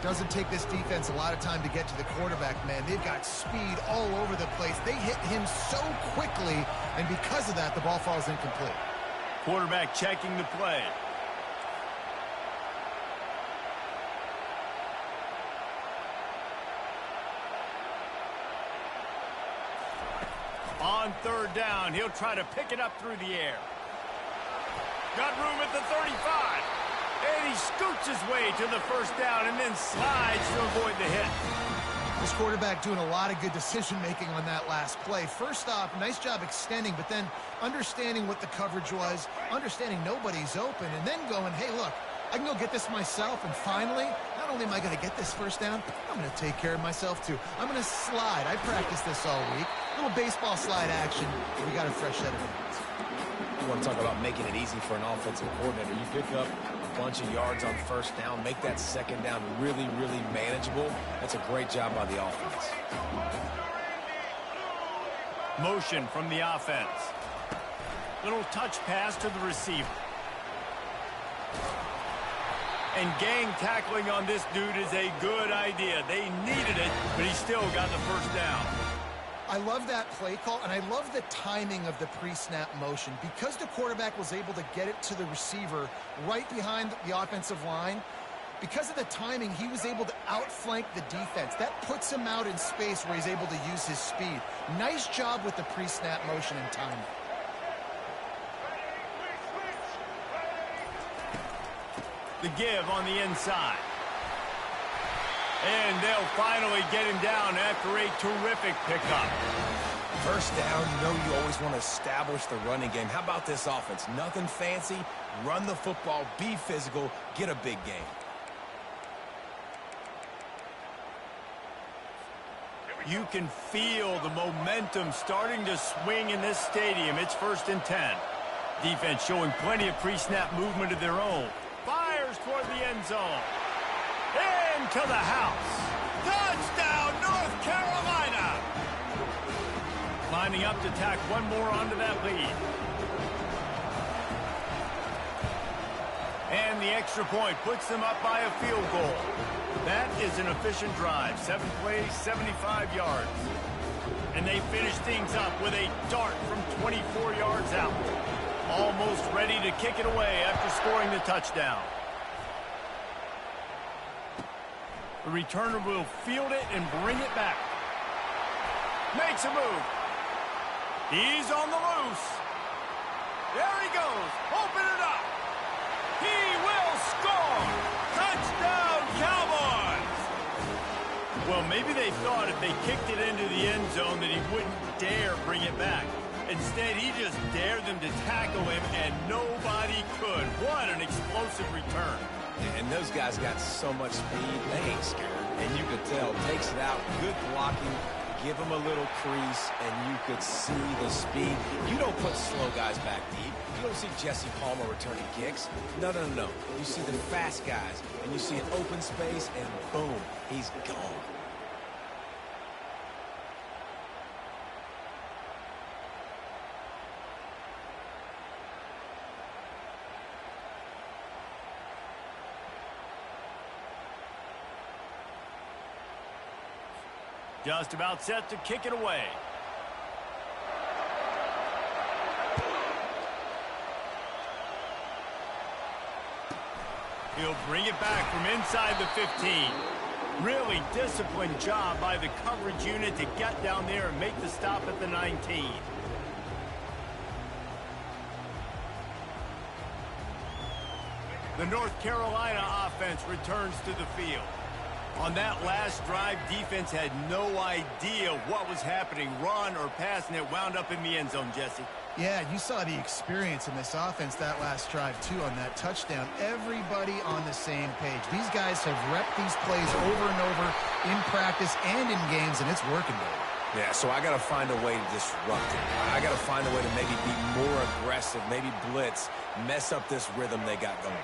Doesn't take this defense a lot of time to get to the quarterback, man. They've got speed all over the place. They hit him so quickly, and because of that, the ball falls incomplete. Quarterback checking the play. On third down, he'll try to pick it up through the air. Got room at the 35. And he scoots his way to the first down and then slides to avoid the hit. This quarterback doing a lot of good decision-making on that last play. First off, nice job extending, but then understanding what the coverage was, understanding nobody's open, and then going, hey, look, I can go get this myself, and finally, not only am I going to get this first down, I'm going to take care of myself, too. I'm going to slide. I practiced this all week. Little baseball slide action. We got a fresh set of hands. You want to talk about making it easy for an offensive coordinator. You pick up a bunch of yards on first down, make that second down really, really manageable. That's a great job by the offense. Motion from the offense. Little touch pass to the receiver. And gang tackling on this dude is a good idea. They needed it, but he still got the first down. I love that play call, and I love the timing of the pre-snap motion. Because the quarterback was able to get it to the receiver right behind the offensive line, because of the timing, he was able to outflank the defense. That puts him out in space where he's able to use his speed. Nice job with the pre-snap motion and timing. The give on the inside. And they'll finally get him down after a terrific pickup. First down, you know you always want to establish the running game. How about this offense? Nothing fancy. Run the football, be physical, get a big game. You can feel the momentum starting to swing in this stadium. It's 1st and 10. Defense showing plenty of pre-snap movement of their own. Fires toward the end zone. Into the house. Touchdown, North Carolina. Lining up to tack one more onto that lead. And the extra point puts them up by a field goal. That is an efficient drive. 7 plays, 75 yards. And they finish things up with a dart from 24 yards out. Almost ready to kick it away after scoring the touchdown. The returner will field it and bring it back. Makes a move. He's on the loose. There he goes. Open it up. He will score. Touchdown, Cowboys. Well, maybe they thought if they kicked it into the end zone that he wouldn't dare bring it back. Instead, he just dared them to tackle him, and nobody could. What an explosive return. And those guys got so much speed, they ain't scared. And you could tell, takes it out, good blocking, give them a little crease, and you could see the speed. You don't put slow guys back deep. You don't see Jesse Palmer returning kicks. No, no, no, no. You see the fast guys, and you see an open space, and boom, he's gone. Just about set to kick it away. He'll bring it back from inside the 15. Really disciplined job by the coverage unit to get down there and make the stop at the 19. The North Carolina offense returns to the field. On that last drive, defense had no idea what was happening, run or pass, and it wound up in the end zone, Jesse. Yeah, you saw the experience in this offense that last drive, too, on that touchdown. Everybody on the same page. These guys have repped these plays over and over in practice and in games, and it's working, baby. Yeah, so I got to find a way to disrupt it. I got to find a way to maybe be more aggressive, maybe blitz, mess up this rhythm they got going.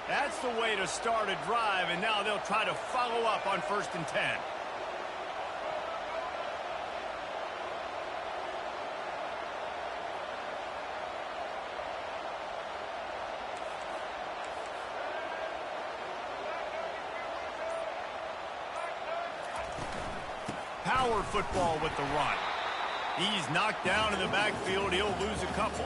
That's the way to start a drive, and now they'll try to follow up on 1st and 10. Power football with the run. He's knocked down in the backfield. He'll lose a couple.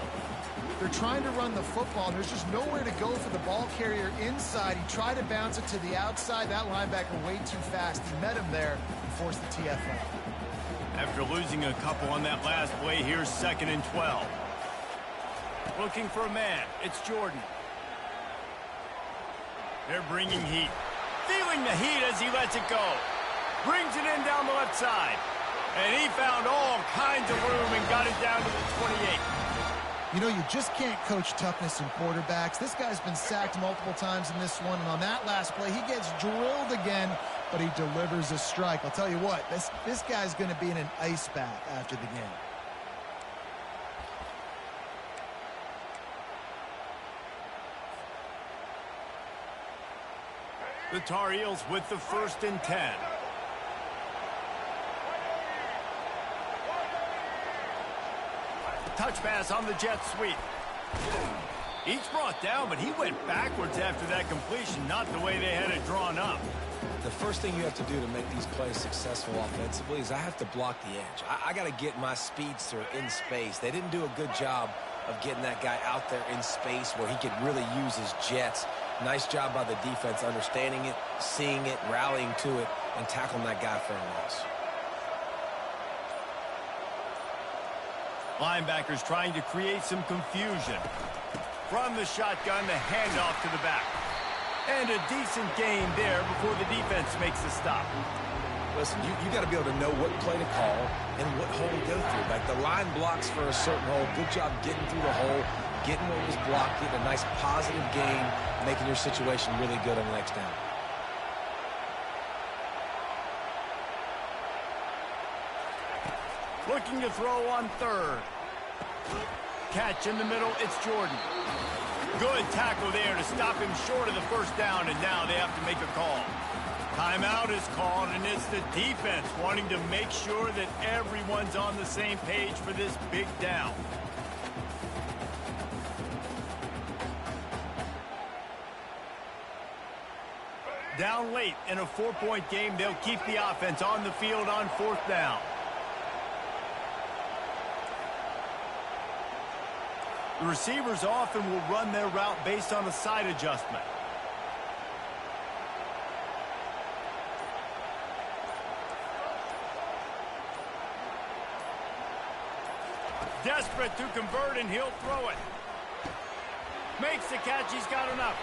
They're trying to run the football, and there's just nowhere to go for the ball carrier inside. He tried to bounce it to the outside. That linebacker way too fast. He met him there and forced the TFL. After losing a couple on that last play, here's 2nd and 12. Looking for a man. It's Jordan. They're bringing heat. Feeling the heat as he lets it go. Brings it in down the left side. And he found all kinds of room and got it down to the 28. You know, you just can't coach toughness in quarterbacks. This guy's been sacked multiple times in this one, and on that last play, he gets drilled again, but he delivers a strike. I'll tell you what, this guy's going to be in an ice bath after the game. The Tar Heels with the 1st and 10. Touch pass on the jet sweep. Each brought down, but he went backwards after that completion, not the way they had it drawn up. The first thing you have to do to make these plays successful offensively is I have to block the edge. I got to get my speedster in space. They didn't do a good job of getting that guy out there in space where he could really use his jets. Nice job by the defense understanding it, seeing it, rallying to it, and tackling that guy for a loss. Linebackers trying to create some confusion. From the shotgun, the handoff to the back. And a decent gain there before the defense makes the stop. Listen, you got to be able to know what play to call and what hole to go through. Like the line blocks for a certain hole. Good job getting through the hole, getting what was blocked, getting a nice positive gain, making your situation really good on the next down. Looking to throw on 3rd. Catch in the middle, it's Jordan. Good tackle there to stop him short of the 1st down, and now they have to make a call. Timeout is called, and it's the defense wanting to make sure that everyone's on the same page for this big down. Down late in a 4-point game, they'll keep the offense on the field on 4th down. The receivers often will run their route based on a side adjustment. Desperate to convert, and he'll throw it. Makes the catch. He's got enough.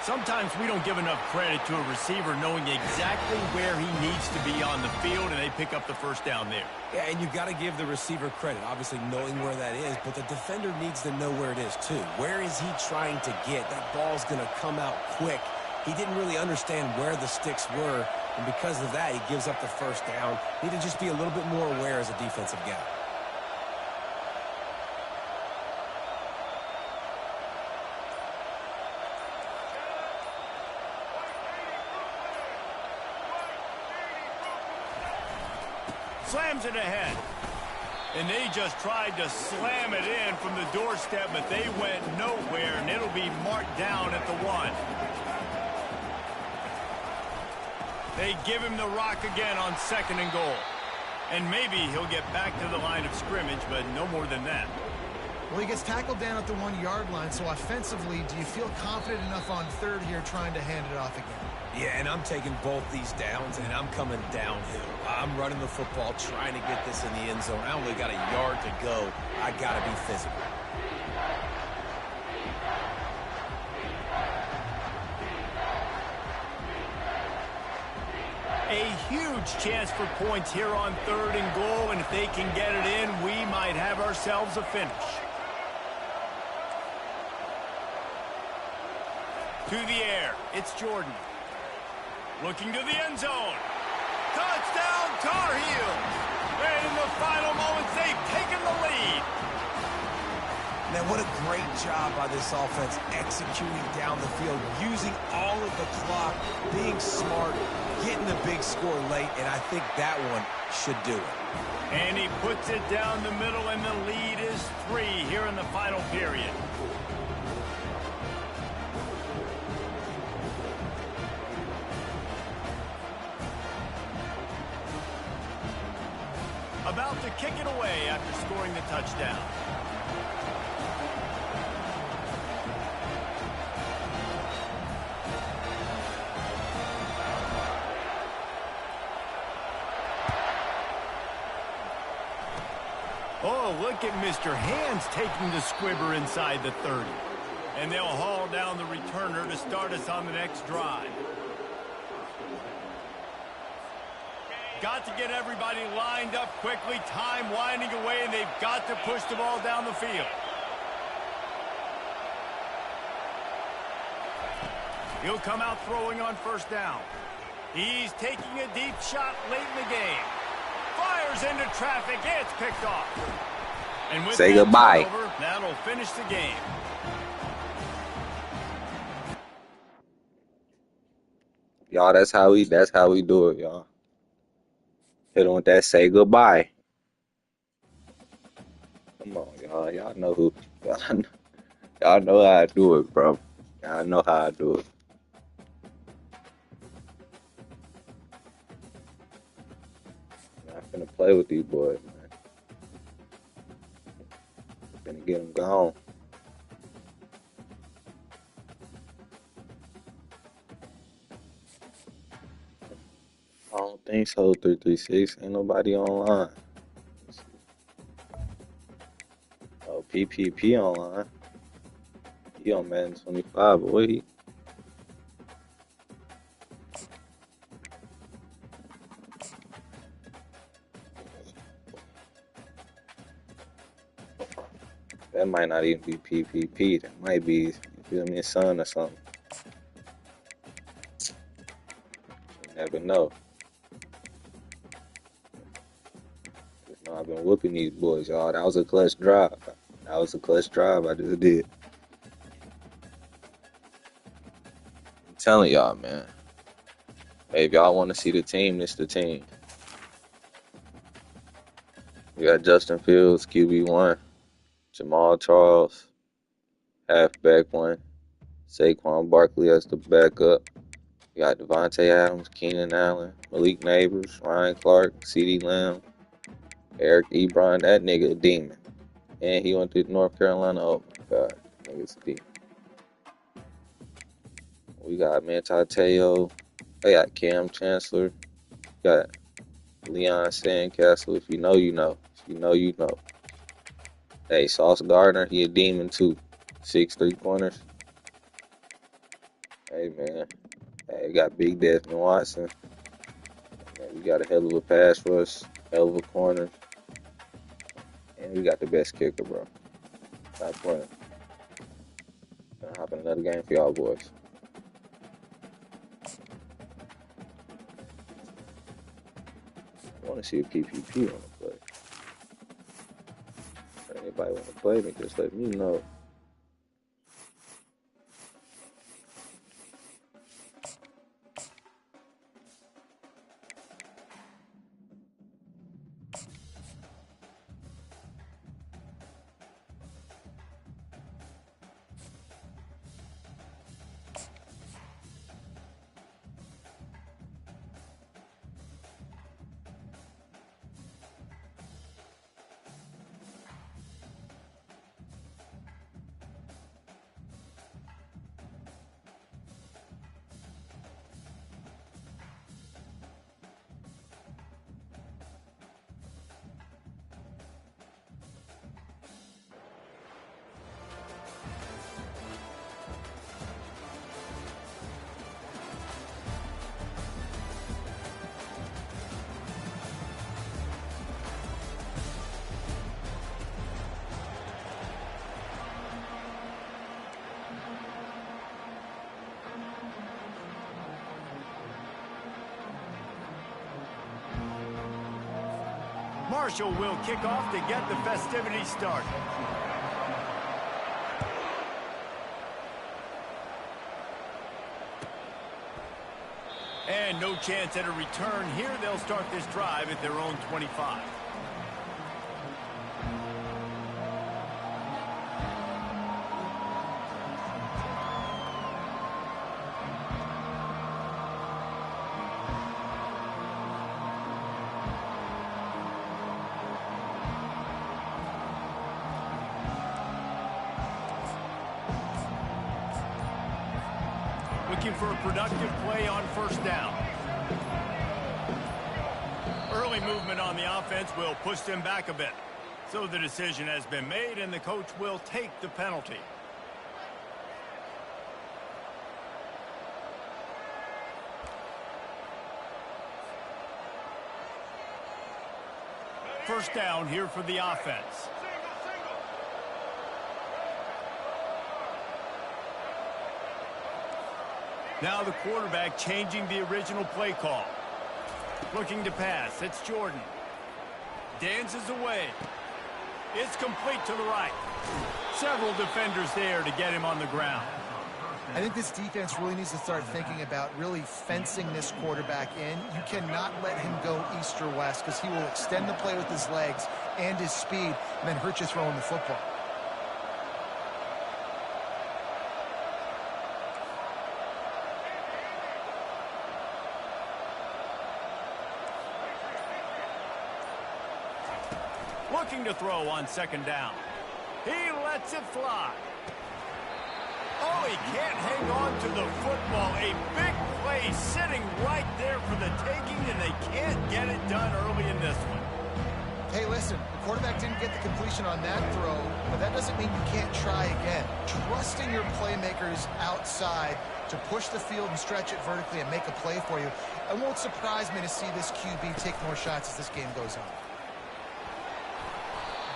Sometimes we don't give enough credit to a receiver knowing exactly where he needs to be on the field, and they pick up the 1st down there. Yeah, and you've got to give the receiver credit, obviously knowing where that is, but the defender needs to know where it is too. Where is he trying to get? That ball's going to come out quick. He didn't really understand where the sticks were, and because of that, he gives up the 1st down. Need to just be a little bit more aware as a defensive guy. Slams it ahead. And they just tried to slam it in from the doorstep, but they went nowhere, and it'll be marked down at the 1. They give him the rock again on 2nd and goal. And maybe he'll get back to the line of scrimmage, but no more than that. Well, he gets tackled down at the 1-yard line, so offensively, do you feel confident enough on 3rd here trying to hand it off again? Yeah, and I'm taking both these downs, and I'm coming downhill. I'm running the football, trying to get this in the end zone. I only got a yard to go. I got to be physical. A huge chance for points here on 3rd and goal, and if they can get it in, we might have ourselves a finish. To the air, it's Jordan. Looking to the end zone. Touchdown, Tar Heels! And in the final moments, they've taken the lead. Man, what a great job by this offense executing down the field, using all of the clock, being smart, getting the big score late, and I think that one should do it. And he puts it down the middle, and the lead is 3 here in the final period. About to kick it away after scoring the touchdown. Oh, look at Mr. Hands taking the squibber inside the 30. And they'll haul down the returner to start us on the next drive. Got to get everybody lined up quickly. Time winding away, and they've got to push the ball down the field. He'll come out throwing on first down. He's taking a deep shot late in the game. Fires into traffic. It's picked off. And with Say that goodbye. turnover, that'll finish the game. Y'all, that's how we do it, y'all. Hit on with that say goodbye. Come on, y'all. Y'all know who. Y'all know how I do it, bro. Y'all know how I do it. I'm not finna play with these boys, man. I'm finna get them gone. I don't think so, 336. Ain't nobody online. Oh, PPP online. He on Madden 25, but what he? That might not even be PPP. That might be, you feel me, son or something. You never know. Just know I've been whooping these boys, y'all. That was a clutch drive. That was a clutch drive I just did. I'm telling y'all, man. Hey, if y'all want to see the team, this the team. We got Justin Fields, QB1. Jamal Charles, halfback 1. Saquon Barkley as the backup. We got Devontae Adams, Keenan Allen, Malik Neighbors, Ryan Clark, CeeDee Lamb, Eric Ebron. That nigga a demon. And he went to North Carolina. Oh my God. Nigga's a demon. We got Manti Te'o. We got Cam Chancellor. We got Leon Sandcastle. If you know, you know. If you know, you know. Hey, Sauce Gardner, he a demon too. 6'3" corners. Hey, man. Hey, we got Big Desmond Watson. Man, we got a hell of a pass rush, hell of a corner. And we got the best kicker, bro. Stop playing. Gonna hop in another game for y'all boys. I want to see a PPP on the play. If anybody want to play me, just let me know. Marshall will kick off to get the festivities started. And no chance at a return here. They'll start this drive at their own 25. Looking for a productive play on first down. Early movement on the offense will push them back a bit. So the decision has been made, and the coach will take the penalty. First down here for the offense. Now the quarterback changing the original play call. Looking to pass. It's Jordan. Dances away. It's complete to the right. Several defenders there to get him on the ground. I think this defense really needs to start thinking about really fencing this quarterback in. You cannot let him go east or west because he will extend the play with his legs and his speed and then hurt you throwing the football. Looking to throw on second down. He lets it fly. Oh, he can't hang on to the football. A big play sitting right there for the taking, and they can't get it done early in this one. Hey, listen, the quarterback didn't get the completion on that throw, but that doesn't mean you can't try again. Trusting your playmakers outside to push the field and stretch it vertically and make a play for you. It won't surprise me to see this QB take more shots as this game goes on.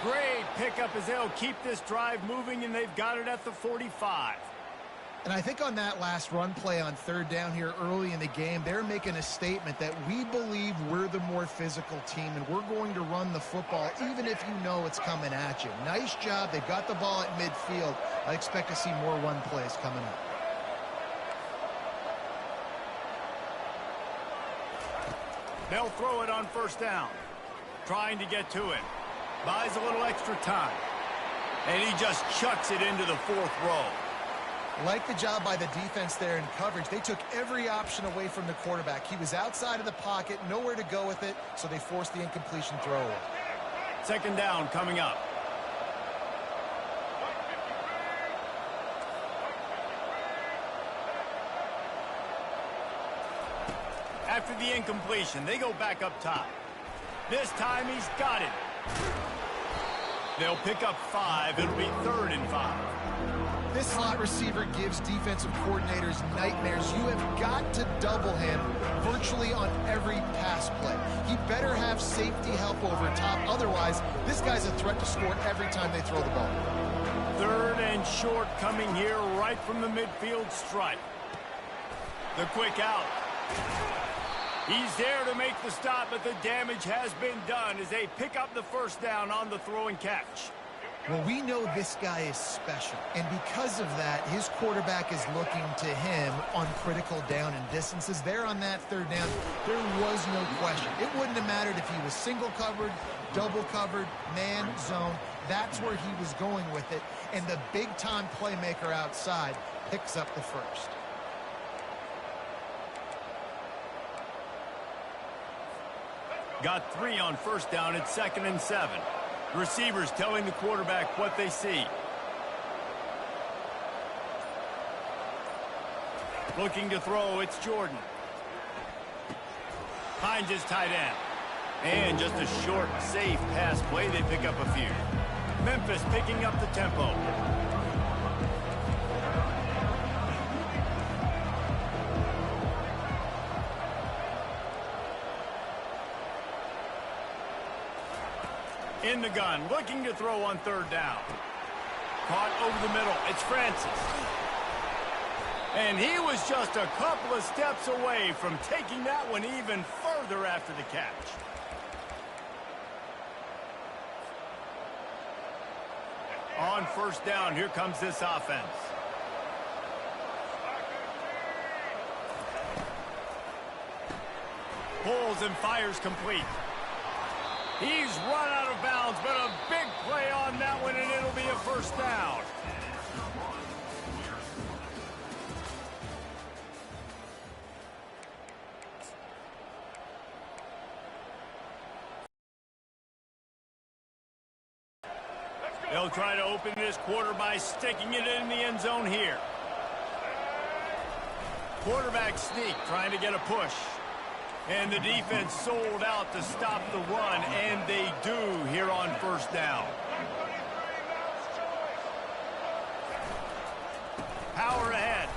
Great pickup as they'll keep this drive moving, and they've got it at the 45. And I think on that last run play on third down here early in the game, they're making a statement that we believe we're the more physical team and we're going to run the football even if you know it's coming at you. Nice job. They've got the ball at midfield. I expect to see more run plays coming up. They'll throw it on first down. Trying to get to it. Buys a little extra time. And he just chucks it into the fourth row. Like the job by the defense there in coverage. They took every option away from the quarterback. He was outside of the pocket, nowhere to go with it, so they forced the incompletion throw away. Second down coming up. After the incompletion, they go back up top. This time he's got it. They'll pick up 5. It'll be 3rd and 5. This slot receiver gives defensive coordinators nightmares. You have got to double him virtually on every pass play. He better have safety help over top. Otherwise, this guy's a threat to score every time they throw the ball. 3rd and short coming here right from the midfield stripe. The quick out. He's there to make the stop, but the damage has been done as they pick up the first down on the throw and catch. Well, we know this guy is special, and because of that, his quarterback is looking to him on critical down and distances. There on that third down, there was no question. It wouldn't have mattered if he was single covered, double covered, man, zone. That's where he was going with it, and the big-time playmaker outside picks up the first. Got 3 on first down at 2nd and 7. Receivers telling the quarterback what they see. Looking to throw, it's Jordan. Finds his tight end. And just a short, safe pass play, they pick up a few. Memphis picking up the tempo. In the gun, looking to throw on third down. Caught over the middle. It's Francis. And he was just a couple of steps away from taking that one even further after the catch. On first down, here comes this offense. Pulls and fires complete. He's run out of bounds, but a big play on that one, and it'll be a first down. They'll try to open this quarter by sticking it in the end zone here. Quarterback sneak, trying to get a push. And the defense sold out to stop the run, and they do here on first down. Power ahead.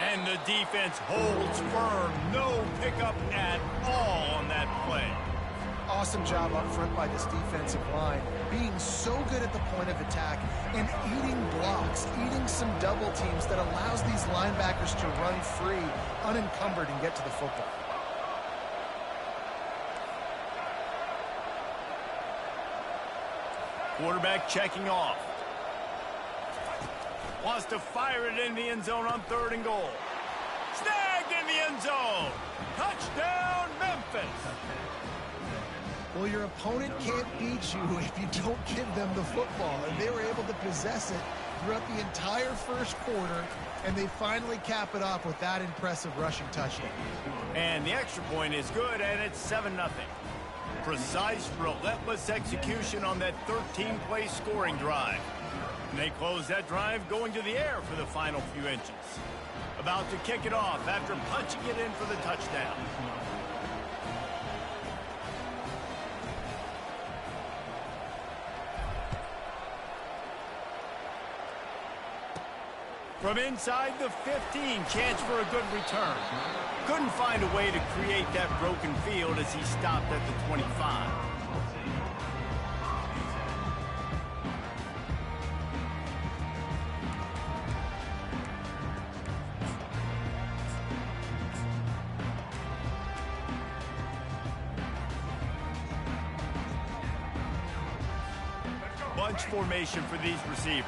And the defense holds firm. No pickup at all on that play. Awesome job up front by this defensive line, being so good at the point of attack and eating blocks, eating some double teams that allows these linebackers to run free, unencumbered, and get to the football. Quarterback checking off. Wants to fire it in the end zone on 3rd and goal. Snagged in the end zone. Touchdown, Memphis. Well, your opponent can't beat you if you don't give them the football, and they were able to possess it throughout the entire first quarter, and they finally cap it off with that impressive rushing touchdown. And the extra point is good, and it's 7-0. Precise, relentless execution on that 13-play scoring drive. And they close that drive going to the air for the final few inches. About to kick it off after punching it in for the touchdown. From inside the 15, chance for a good return. Couldn't find a way to create that broken field as he stopped at the 25. Bunch formation for these receivers.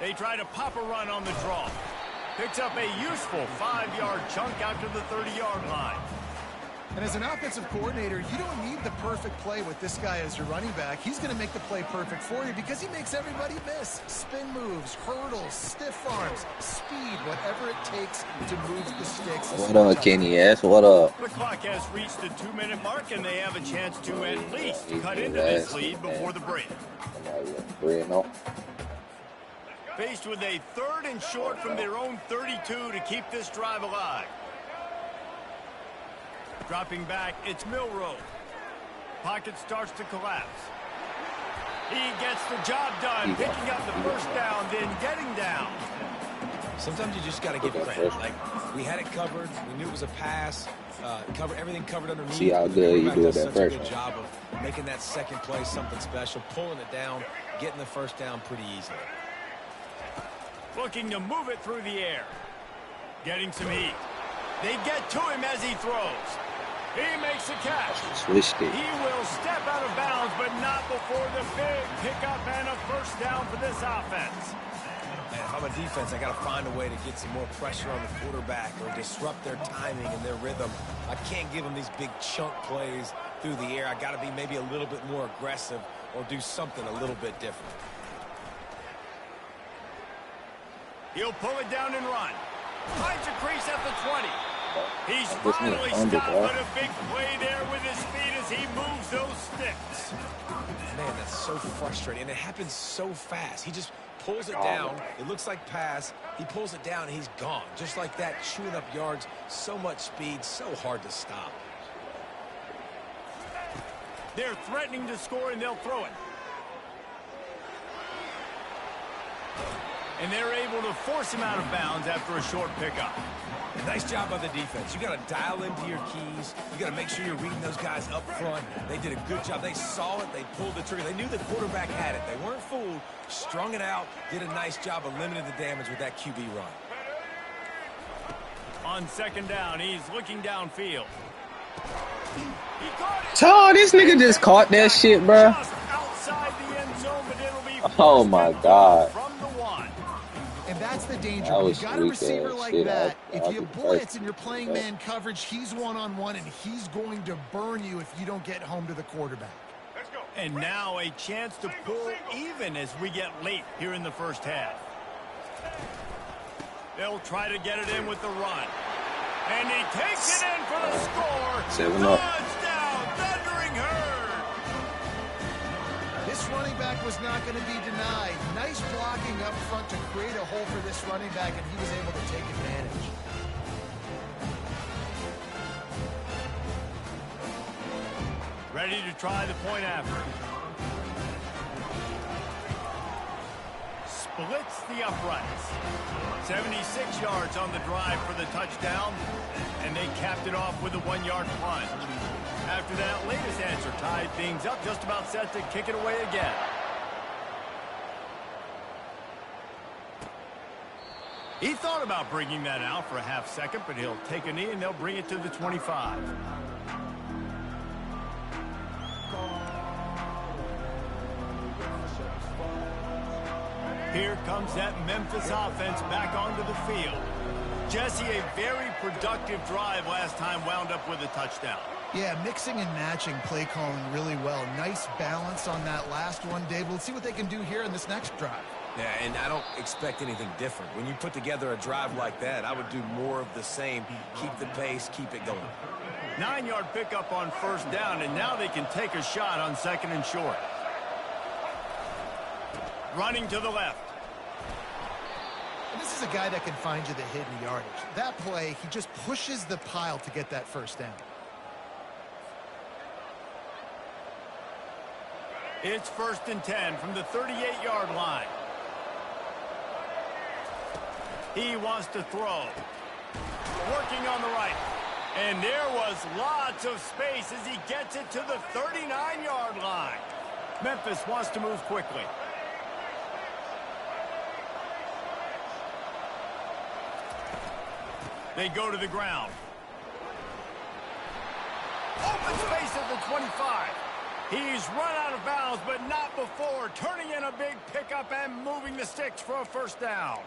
They try to pop a run on the draw. Picks up a useful 5-yard chunk out to the 30-yard line. And as an offensive coordinator, you don't need the perfect play with this guy as your running back. He's going to make the play perfect for you because he makes everybody miss. Spin moves, hurdles, stiff arms, speed, whatever it takes to move the sticks. What up, Kenny S? What up? The clock has reached the 2-minute mark, and they have a chance to at least cut into this lead before the break. Faced with a 3rd and short from their own 32 to keep this drive alive. Dropping back, it's Milroe. Pocket starts to collapse. He gets the job done, picking up the first down, then getting down. Sometimes you just got to give credit. Like, we had it covered. We knew it was a pass. Everything covered underneath. See how good you do with that pressure. Good job of making that second play something special, pulling it down, getting the first down pretty easily. Looking to move it through the air. Getting some heat. They get to him as he throws. He makes the catch. Switched it. He will step out of bounds, but not before the big pickup and a first down for this offense. And if I'm a defense, I got to find a way to get some more pressure on the quarterback or disrupt their timing and their rhythm. I can't give them these big chunk plays through the air. I got to be maybe a little bit more aggressive or do something a little bit different. He'll pull it down and run. Finds a crease at the 20. He's This finally nigga under, stopped, bro. but a big play there with his feet as he moves those sticks. Man, that's so frustrating. And it happens so fast. He just pulls it down. It looks like pass. He pulls it down, and he's gone. Just like that, chewing up yards. So much speed, so hard to stop. They're threatening to score, and they'll throw it. And they're able to force him out of bounds after a short pickup. Nice job by the defense. You got to dial into your keys. You got to make sure you're reading those guys up front. They did a good job. They saw it. They pulled the trigger. They knew the quarterback had it. They weren't fooled. Strung it out. Did a nice job of limiting the damage with that QB run. On 2nd down, he's looking downfield. He caught it. Oh, this nigga just caught that shit, bro. Just outside the end zone, but it'll be Oh my God. from the 1. And that's the danger. That When was you got a receiver weak-ass like shit. that, if I'll you be blitz first. and you're playing man coverage, he's one-on-one, and he's going to burn you if you don't get home to the quarterback. And now a chance to pull even as we get late here in the first half. They'll try to get it in with the run. And he takes it in for the score. 7-0. Touchdown, Thundering Herd. This running back was not going to be denied. Nice blocking up front to create a hole for this running back, and he was able to take advantage. Ready to try the point after. Splits the uprights. 76 yards on the drive for the touchdown, and they capped it off with a 1-yard plunge. After that latest answer tied things up, just about set to kick it away again. He thought about bringing that out for a half second, but he'll take a knee and they'll bring it to the 25. Here comes that Memphis offense back onto the field. Jesse, a very productive drive last time, wound up with a touchdown. Yeah, mixing and matching play calling really well. Nice balance on that last one, Dave. Let's see what they can do here in this next drive. Yeah, and I don't expect anything different. When you put together a drive like that, I would do more of the same. Keep the pace, keep it going. 9-yard pickup on first down, and now they can take a shot on second and short. Running to the left. And this is a guy that can find you the hidden yardage. That play, he just pushes the pile to get that first down. It's 1st and 10 from the 38-yard line. He wants to throw. Working on the right. And there was lots of space as he gets it to the 39-yard line. Memphis wants to move quickly. They go to the ground. Open space at the 25. He's run out of bounds, but not before turning in a big pickup and moving the sticks for a first down.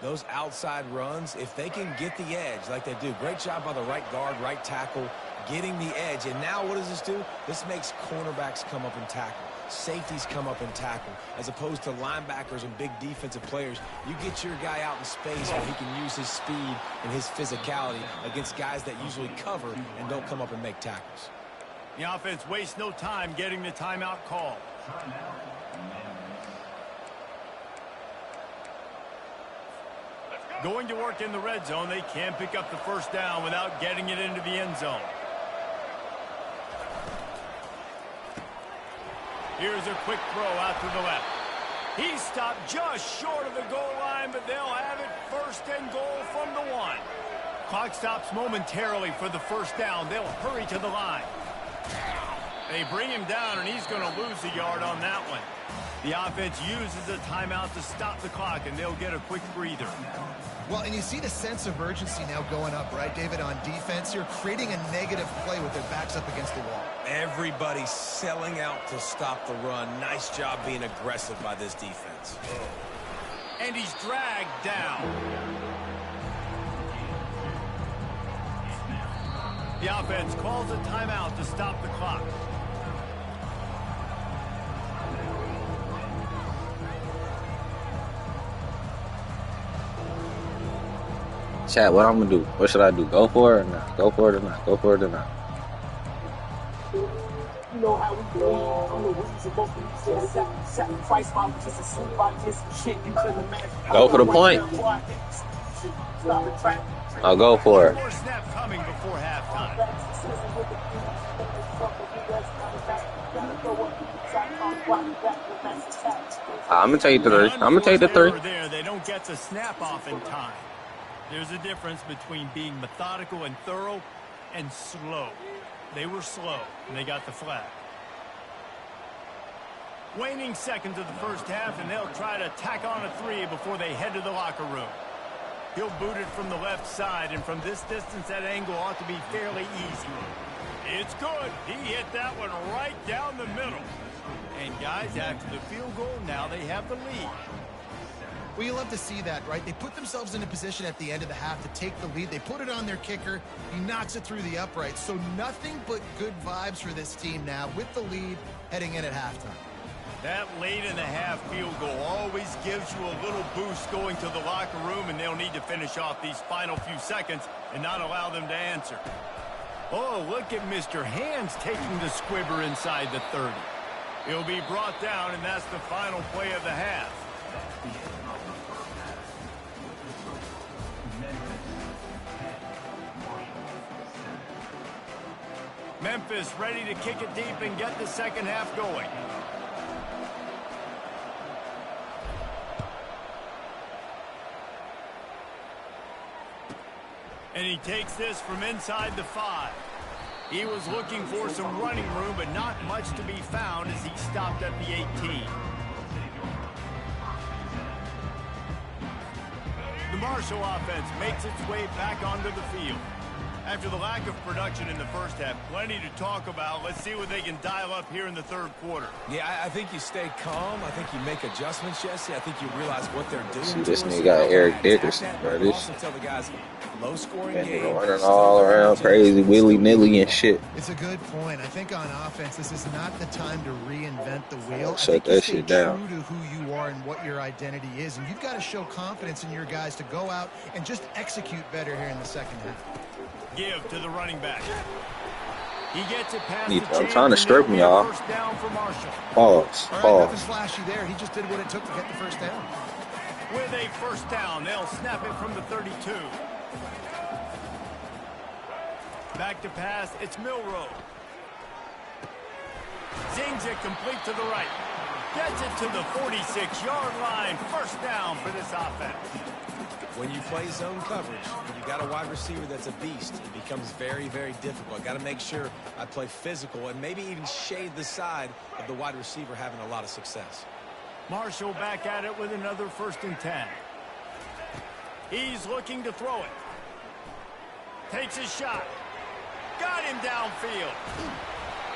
Those outside runs, if they can get the edge like they do, great job by the right guard, right tackle, getting the edge. And now what does this do? This makes cornerbacks come up and tackle. Safeties come up and tackle. As opposed to linebackers and big defensive players, you get your guy out in space where he can use his speed and his physicality against guys that usually cover and don't come up and make tackles. The offense wastes no time getting the timeout call. Going to work in the red zone, they can pick up the first down without getting it into the end zone. Here's a quick throw out to the left. He stopped just short of the goal line, but they'll have it 1st and goal from the 1. Clock stops momentarily for the first down. They'll hurry to the line. They bring him down, and he's going to lose a yard on that one. The offense uses a timeout to stop the clock, and they'll get a quick breather. Well, and you see the sense of urgency now going up, right, David, on defense. You're creating a negative play with their backs up against the wall. Everybody's selling out to stop the run. Nice job being aggressive by this defense. And he's dragged down. The offense calls a timeout to stop the clock. Chat, what I'm gonna do? What should I do? Go for it or not? Go for it or not? Go for it or not? You know how we do. I don't know what you're supposed to do. Sacrifice my just a suit by just shit you couldn't imagine. Go for the point. I'll go for it. One more snap coming before halftime. I'm gonna take the 3. I'm gonna take the 3. There, they don't get the snap off in time. There's a difference between being methodical and thorough and slow. They were slow, and they got the flag. Waning seconds of the first half, and they'll try to tack on a 3 before they head to the locker room. He'll boot it from the left side, and from this distance, that angle ought to be fairly easy. It's good. He hit that one right down the middle. And guys, after the field goal, now they have the lead. Well, you love to see that, right? They put themselves in a position at the end of the half to take the lead. They put it on their kicker. He knocks it through the uprights. So nothing but good vibes for this team now with the lead heading in at halftime. That late-in-the-half field goal always gives you a little boost going to the locker room, and they'll need to finish off these final few seconds and not allow them to answer. Oh, look at Mr. Hands taking the squibber inside the 30. He'll be brought down, and that's the final play of the half. Memphis ready to kick it deep and get the second half going. And he takes this from inside the 5. He was looking for some running room, but not much to be found as he stopped at the 18. The Marshall offense makes its way back onto the field. After the lack of production in the first half, plenty to talk about. Let's see what they can dial up here in the third quarter. Yeah, I think you stay calm. I think you make adjustments, Jesse. I think you realize what they're doing. See, this nigga got Eric Dickerson, bro. This also tell the guys low-scoring nigga game. running all around crazy, willy-nilly and shit. It's a good point. I think on offense, this is not the time to reinvent the wheel. Shut that shit down. True to who you are and what your identity is, and you've got to show confidence in your guys to go out and just execute better here in the second half. Give to the running back. He gets it past I'm trying to strip him, y'all. First down for Marshall. Pause. All right, Pause. nothing flashy there. He just did what it took to get the first down. With a first down, they'll snap it from the 32. Back to pass, it's Milroe. Zings it complete to the right. Gets it to the 46-yard line. First down for this offense. When you play zone coverage, when you got a wide receiver that's a beast, it becomes very, very difficult. I got to make sure I play physical and maybe even shade the side of the wide receiver having a lot of success. Marshall back at it with another 1st and 10. He's looking to throw it. Takes a shot. Got him downfield.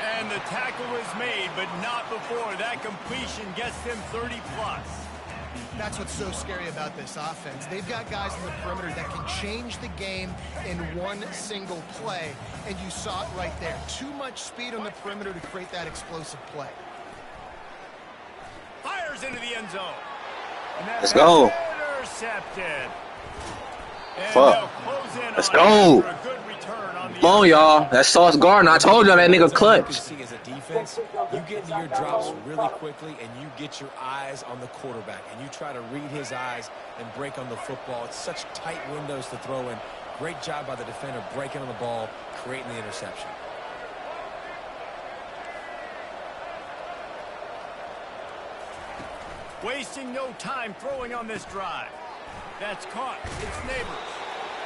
And the tackle is made, but not before that completion gets them 30+. That's what's so scary about this offense. They've got guys in the perimeter that can change the game in one single play, and you saw it right there. Too much speed on the perimeter to create that explosive play. Fires into the end zone. And Let's go. Intercepted. And Fuck. Let's go. Come on, y'all. That's Sauce Gardner. I told y'all that nigga clutch. As a defense, you get into your drops really quickly, and you get your eyes on the quarterback, and you try to read his eyes and break on the football. It's such tight windows to throw in. Great job by the defender breaking on the ball, creating the interception. Wasting no time throwing on this drive. That's caught. It's Neighbors.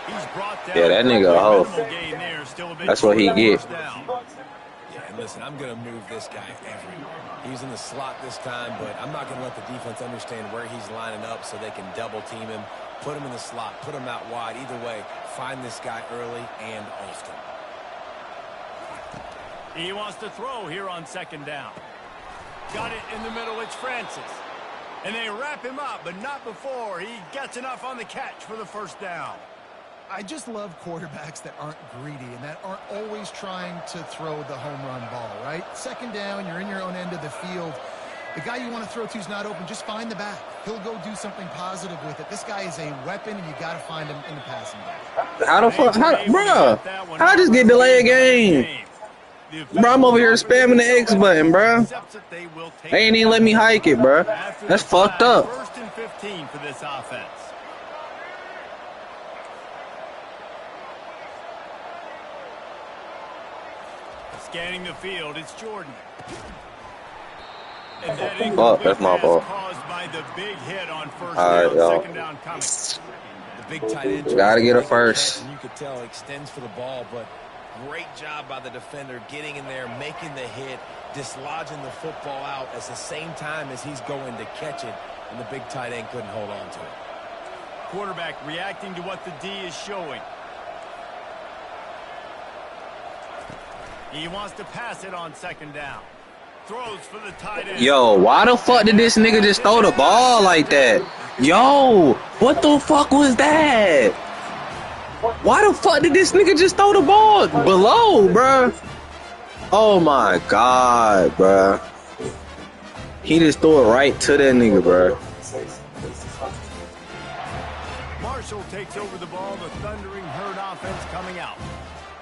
He's brought down. Yeah, that nigga a hoe. That's what he get. Yeah, and listen, I'm going to move this guy he's in the slot this time, but I'm not going to let the defense understand where he's lining up so they can double team him, put him in the slot, put him out wide. Either way, find this guy early and often. He wants to throw here on 2nd down. Got it in the middle. It's Francis. And they wrap him up, but not before he gets enough on the catch for the 1st down. I just love quarterbacks that aren't greedy and that aren't always trying to throw the home run ball, right? 2nd down, you're in your own end of the field. The guy you want to throw to is not open. Just find the back. He'll go do something positive with it. This guy is a weapon, and you got to find him in the passing game. How the fuck? Bruh, how I just get delayed game? Bro, I'm over here spamming the X button, bro. They ain't even let me hike it, bro. That's fucked up. 1st and 15 for this offense. Scanning the field, it's Jordan. And that Fuck, that's my fault. Caused by the big hit on 1st All right, y'all. 2nd down coming. The big tight end. Gotta get a first. You could tell extends for the ball, but great job by the defender getting in there, making the hit, dislodging the football out at the same time as he's going to catch it, and the big tight end couldn't hold on to it. Quarterback reacting to what the D is showing. He wants to pass it on 2nd down. Throws for the tight end. Yo, why the fuck did this nigga just throw the ball like that? Yo, what the fuck was that? Why the fuck did this nigga just throw the ball below, bruh? Oh my god, bruh. He just threw it right to that nigga, bruh. Marshall takes over the ball, the thundering herd offense coming out.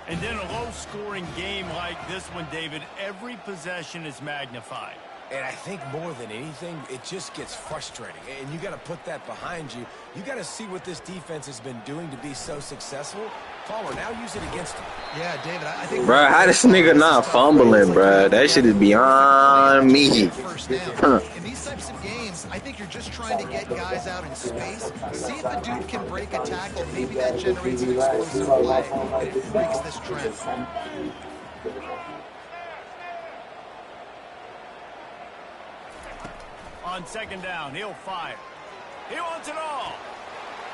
And in a low-scoring game like this one, David, every possession is magnified. And I think more than anything, it just gets frustrating. And you got to put that behind you. You got to see what this defense has been doing to be so successful. Palmer, now use it against him. Yeah, David, I think... Bro, how this nigga not fumbling, bro? That shit is beyond me. In these types of games, I think you're just trying to get guys out in space. See if a dude can break a tackle. Maybe that generates an explosive play, and it breaks this trend. On second down, he'll fire. He wants it all.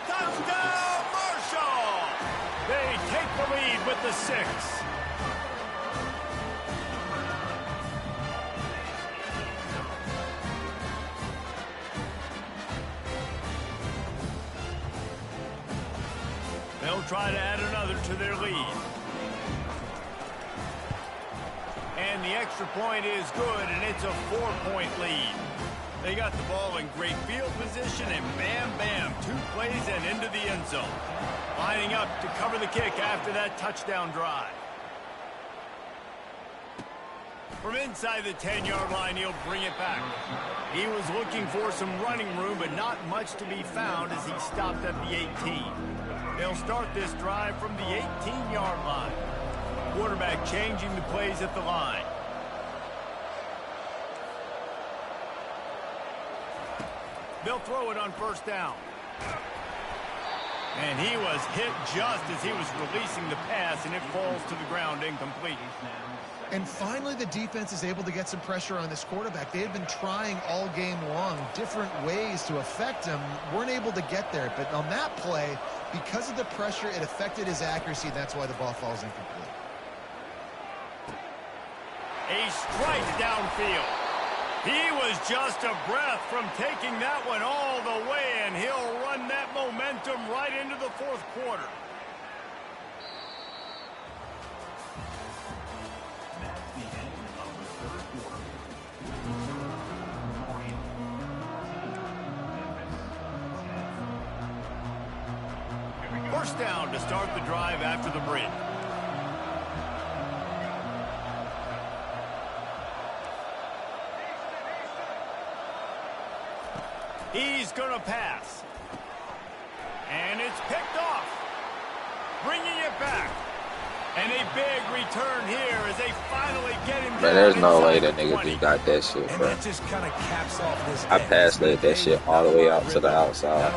Touchdown, Marshall! They take the lead with the 6. They'll try to add another to their lead. And the extra point is good, and it's a 4-point lead. They got the ball in great field position, and bam, bam, 2 plays and into the end zone. Lining up to cover the kick after that touchdown drive. From inside the 10-yard line, he'll bring it back. He was looking for some running room, but not much to be found as he stopped at the 18. They'll start this drive from the 18-yard line. Quarterback changing the plays at the line. They'll throw it on first down. And he was hit just as he was releasing the pass, and it falls to the ground incomplete. And finally, the defense is able to get some pressure on this quarterback. They had been trying all game long different ways to affect him. Weren't able to get there. But on that play, because of the pressure, it affected his accuracy. That's why the ball falls incomplete. A strike downfield. He was just a breath from taking that one all the way, and he'll run that momentum right into the 4th quarter. That's the end of the 3rd quarter. First down to start the drive after the break. He's going to pass. And it's picked off. Bringing it back. And a big return here as they finally get him down. Man, there's no way that nigga just got that shit, bro. And that just kind of caps off this I game. passed that shit all the way out to the outside.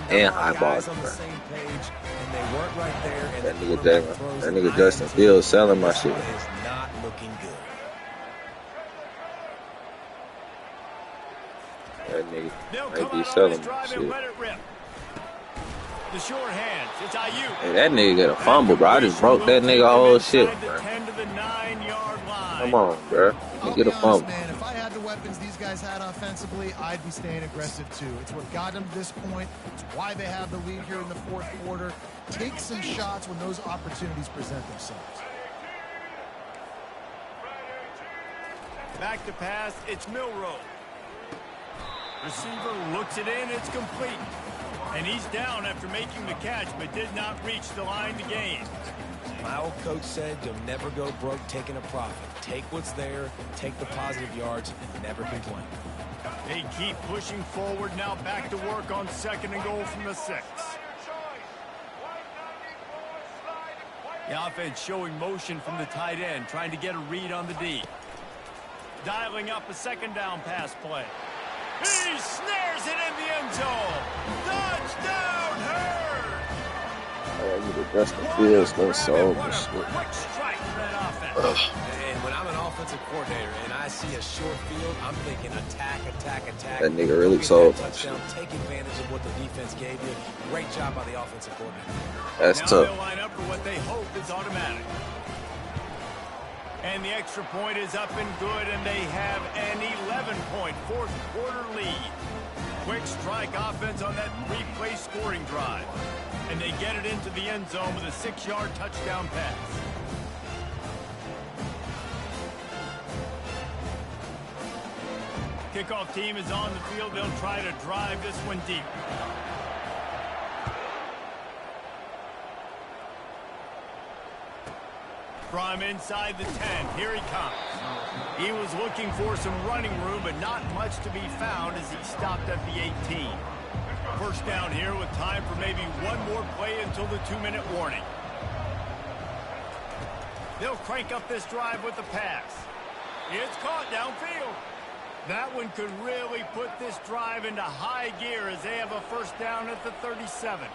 And high balled on him, the bro. same page, and they weren't right there. And That nigga Justin Fields selling my shit. Is not looking good. That nigga They'll might come be out on selling this my drive and shit. let it rip. The short hands. It's Ayuk. Hey, that nigga got a fumble, bro. I just broke that nigga whole shit, bro. 10 to the 9-yard line. Come on, bro. I'll Get be a honest, fumble. man, if I had the weapons these guys had offensively, I'd be staying aggressive too. It's what got them to this point. It's why they have the lead here in the 4th quarter. Take some shots when those opportunities present themselves. Back to pass. It's Milroe. Receiver looks it in. It's complete. And he's down after making the catch, but did not reach the line to gain. My old coach said you'll never go broke taking a profit. Take what's there, take the positive yards, and never complain. They keep pushing forward. Now back to work on 2nd and goal from the 6. The offense showing motion from the tight end, trying to get a read on the D. Dialing up a 2nd down pass play. He snares it in the end zone. Touchdown, Hurd! I need to Justin Fields go solve What this a shit. quick strike from that offense. And when I'm an offensive coordinator and I see a short field, I'm thinking attack, attack, attack. That nigga really Go get sold that that touchdown. Take advantage of what the defense gave you. Great job by the offensive coordinator. That's Now tough. they'll line up for what they hope is automatic. And the extra point is up and good, and they have an 11-point 4th quarter lead. Quick strike offense on that 3-play scoring drive. And they get it into the end zone with a 6-yard touchdown pass. Kickoff team is on the field. They'll try to drive this one deep. From inside the 10, here he comes. He was looking for some running room, but not much to be found as he stopped at the 18. First down here with time for maybe one more play until the 2-minute warning. They'll crank up this drive with the pass. It's caught downfield. That one could really put this drive into high gear as they have a first down at the 37.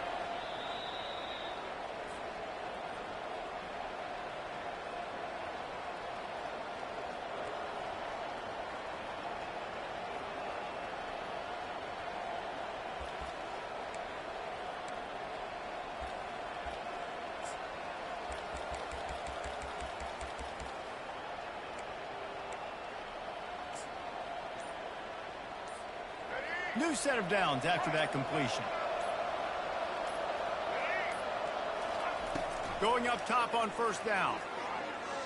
New set of downs after that completion. Going up top on first down.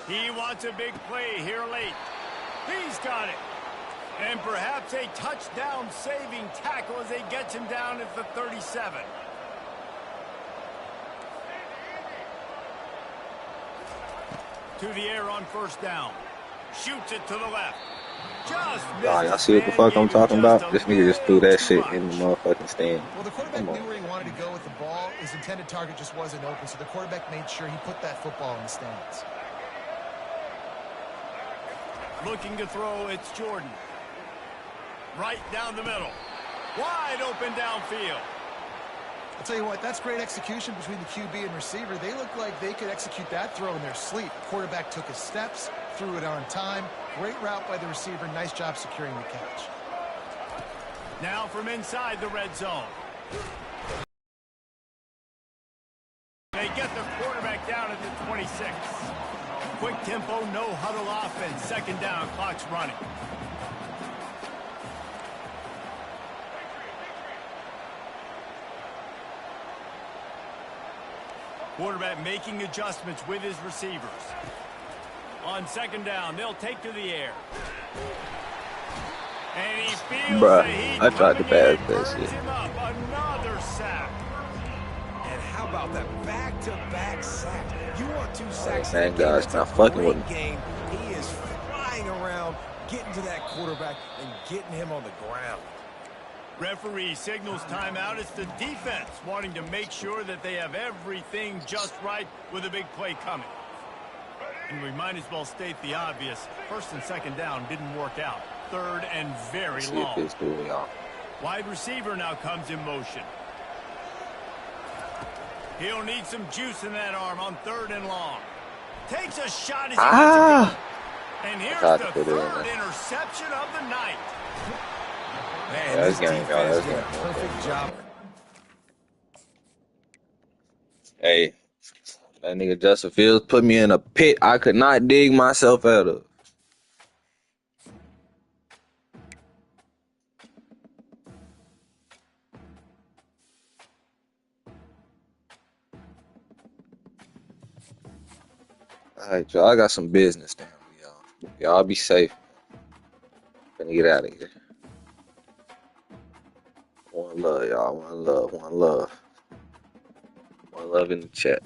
He wants a big play here late. He's got it. And perhaps a touchdown-saving tackle as they get him down at the 37. To the air on first down. Shoots it to the left. Y'all see what the fuck I'm talking about? This nigga just threw that shit in the motherfucking stand. Well, the quarterback knew where he wanted to go with the ball. His intended target just wasn't open, so the quarterback made sure he put that football in the stands. Looking to throw, it's Jordan. Right down the middle. Wide open downfield. I'll tell you what, that's great execution between the QB and receiver. They look like they could execute that throw in their sleep. The quarterback took his steps, threw it on time. Great route by the receiver. Nice job securing the catch. Now from inside the red zone. They get the quarterback down at the 26. Quick tempo, no huddle offense. Second down, clock's running. Quarterback making adjustments with his receivers. On second down, they'll take to the air. And he feels the heat. I tried to pass that shit. Him up. Another sack. And how about that back-to-back sack? You want 2 sacks Thank in a game, God that's it's a not fucking with great me. game. He is flying around, getting to that quarterback and getting him on the ground. Referee signals timeout. It's the defense wanting to make sure that they have everything just right with a big play coming. And we might as well state the obvious. First and second down didn't work out. Third and very long. Wide receiver now comes in motion. He'll need some juice in that arm on third and long. Takes a shot as he lets it go. And here's the third interception of the night. Man, Yeah, this game, defense did a game. perfect job. Hey, that nigga Justin Fields put me in a pit I could not dig myself out of. Alright, y'all, I got some business down here, y'all. Y'all be safe. Gonna get out of here. One love, y'all. One love. One love. One love in the chat.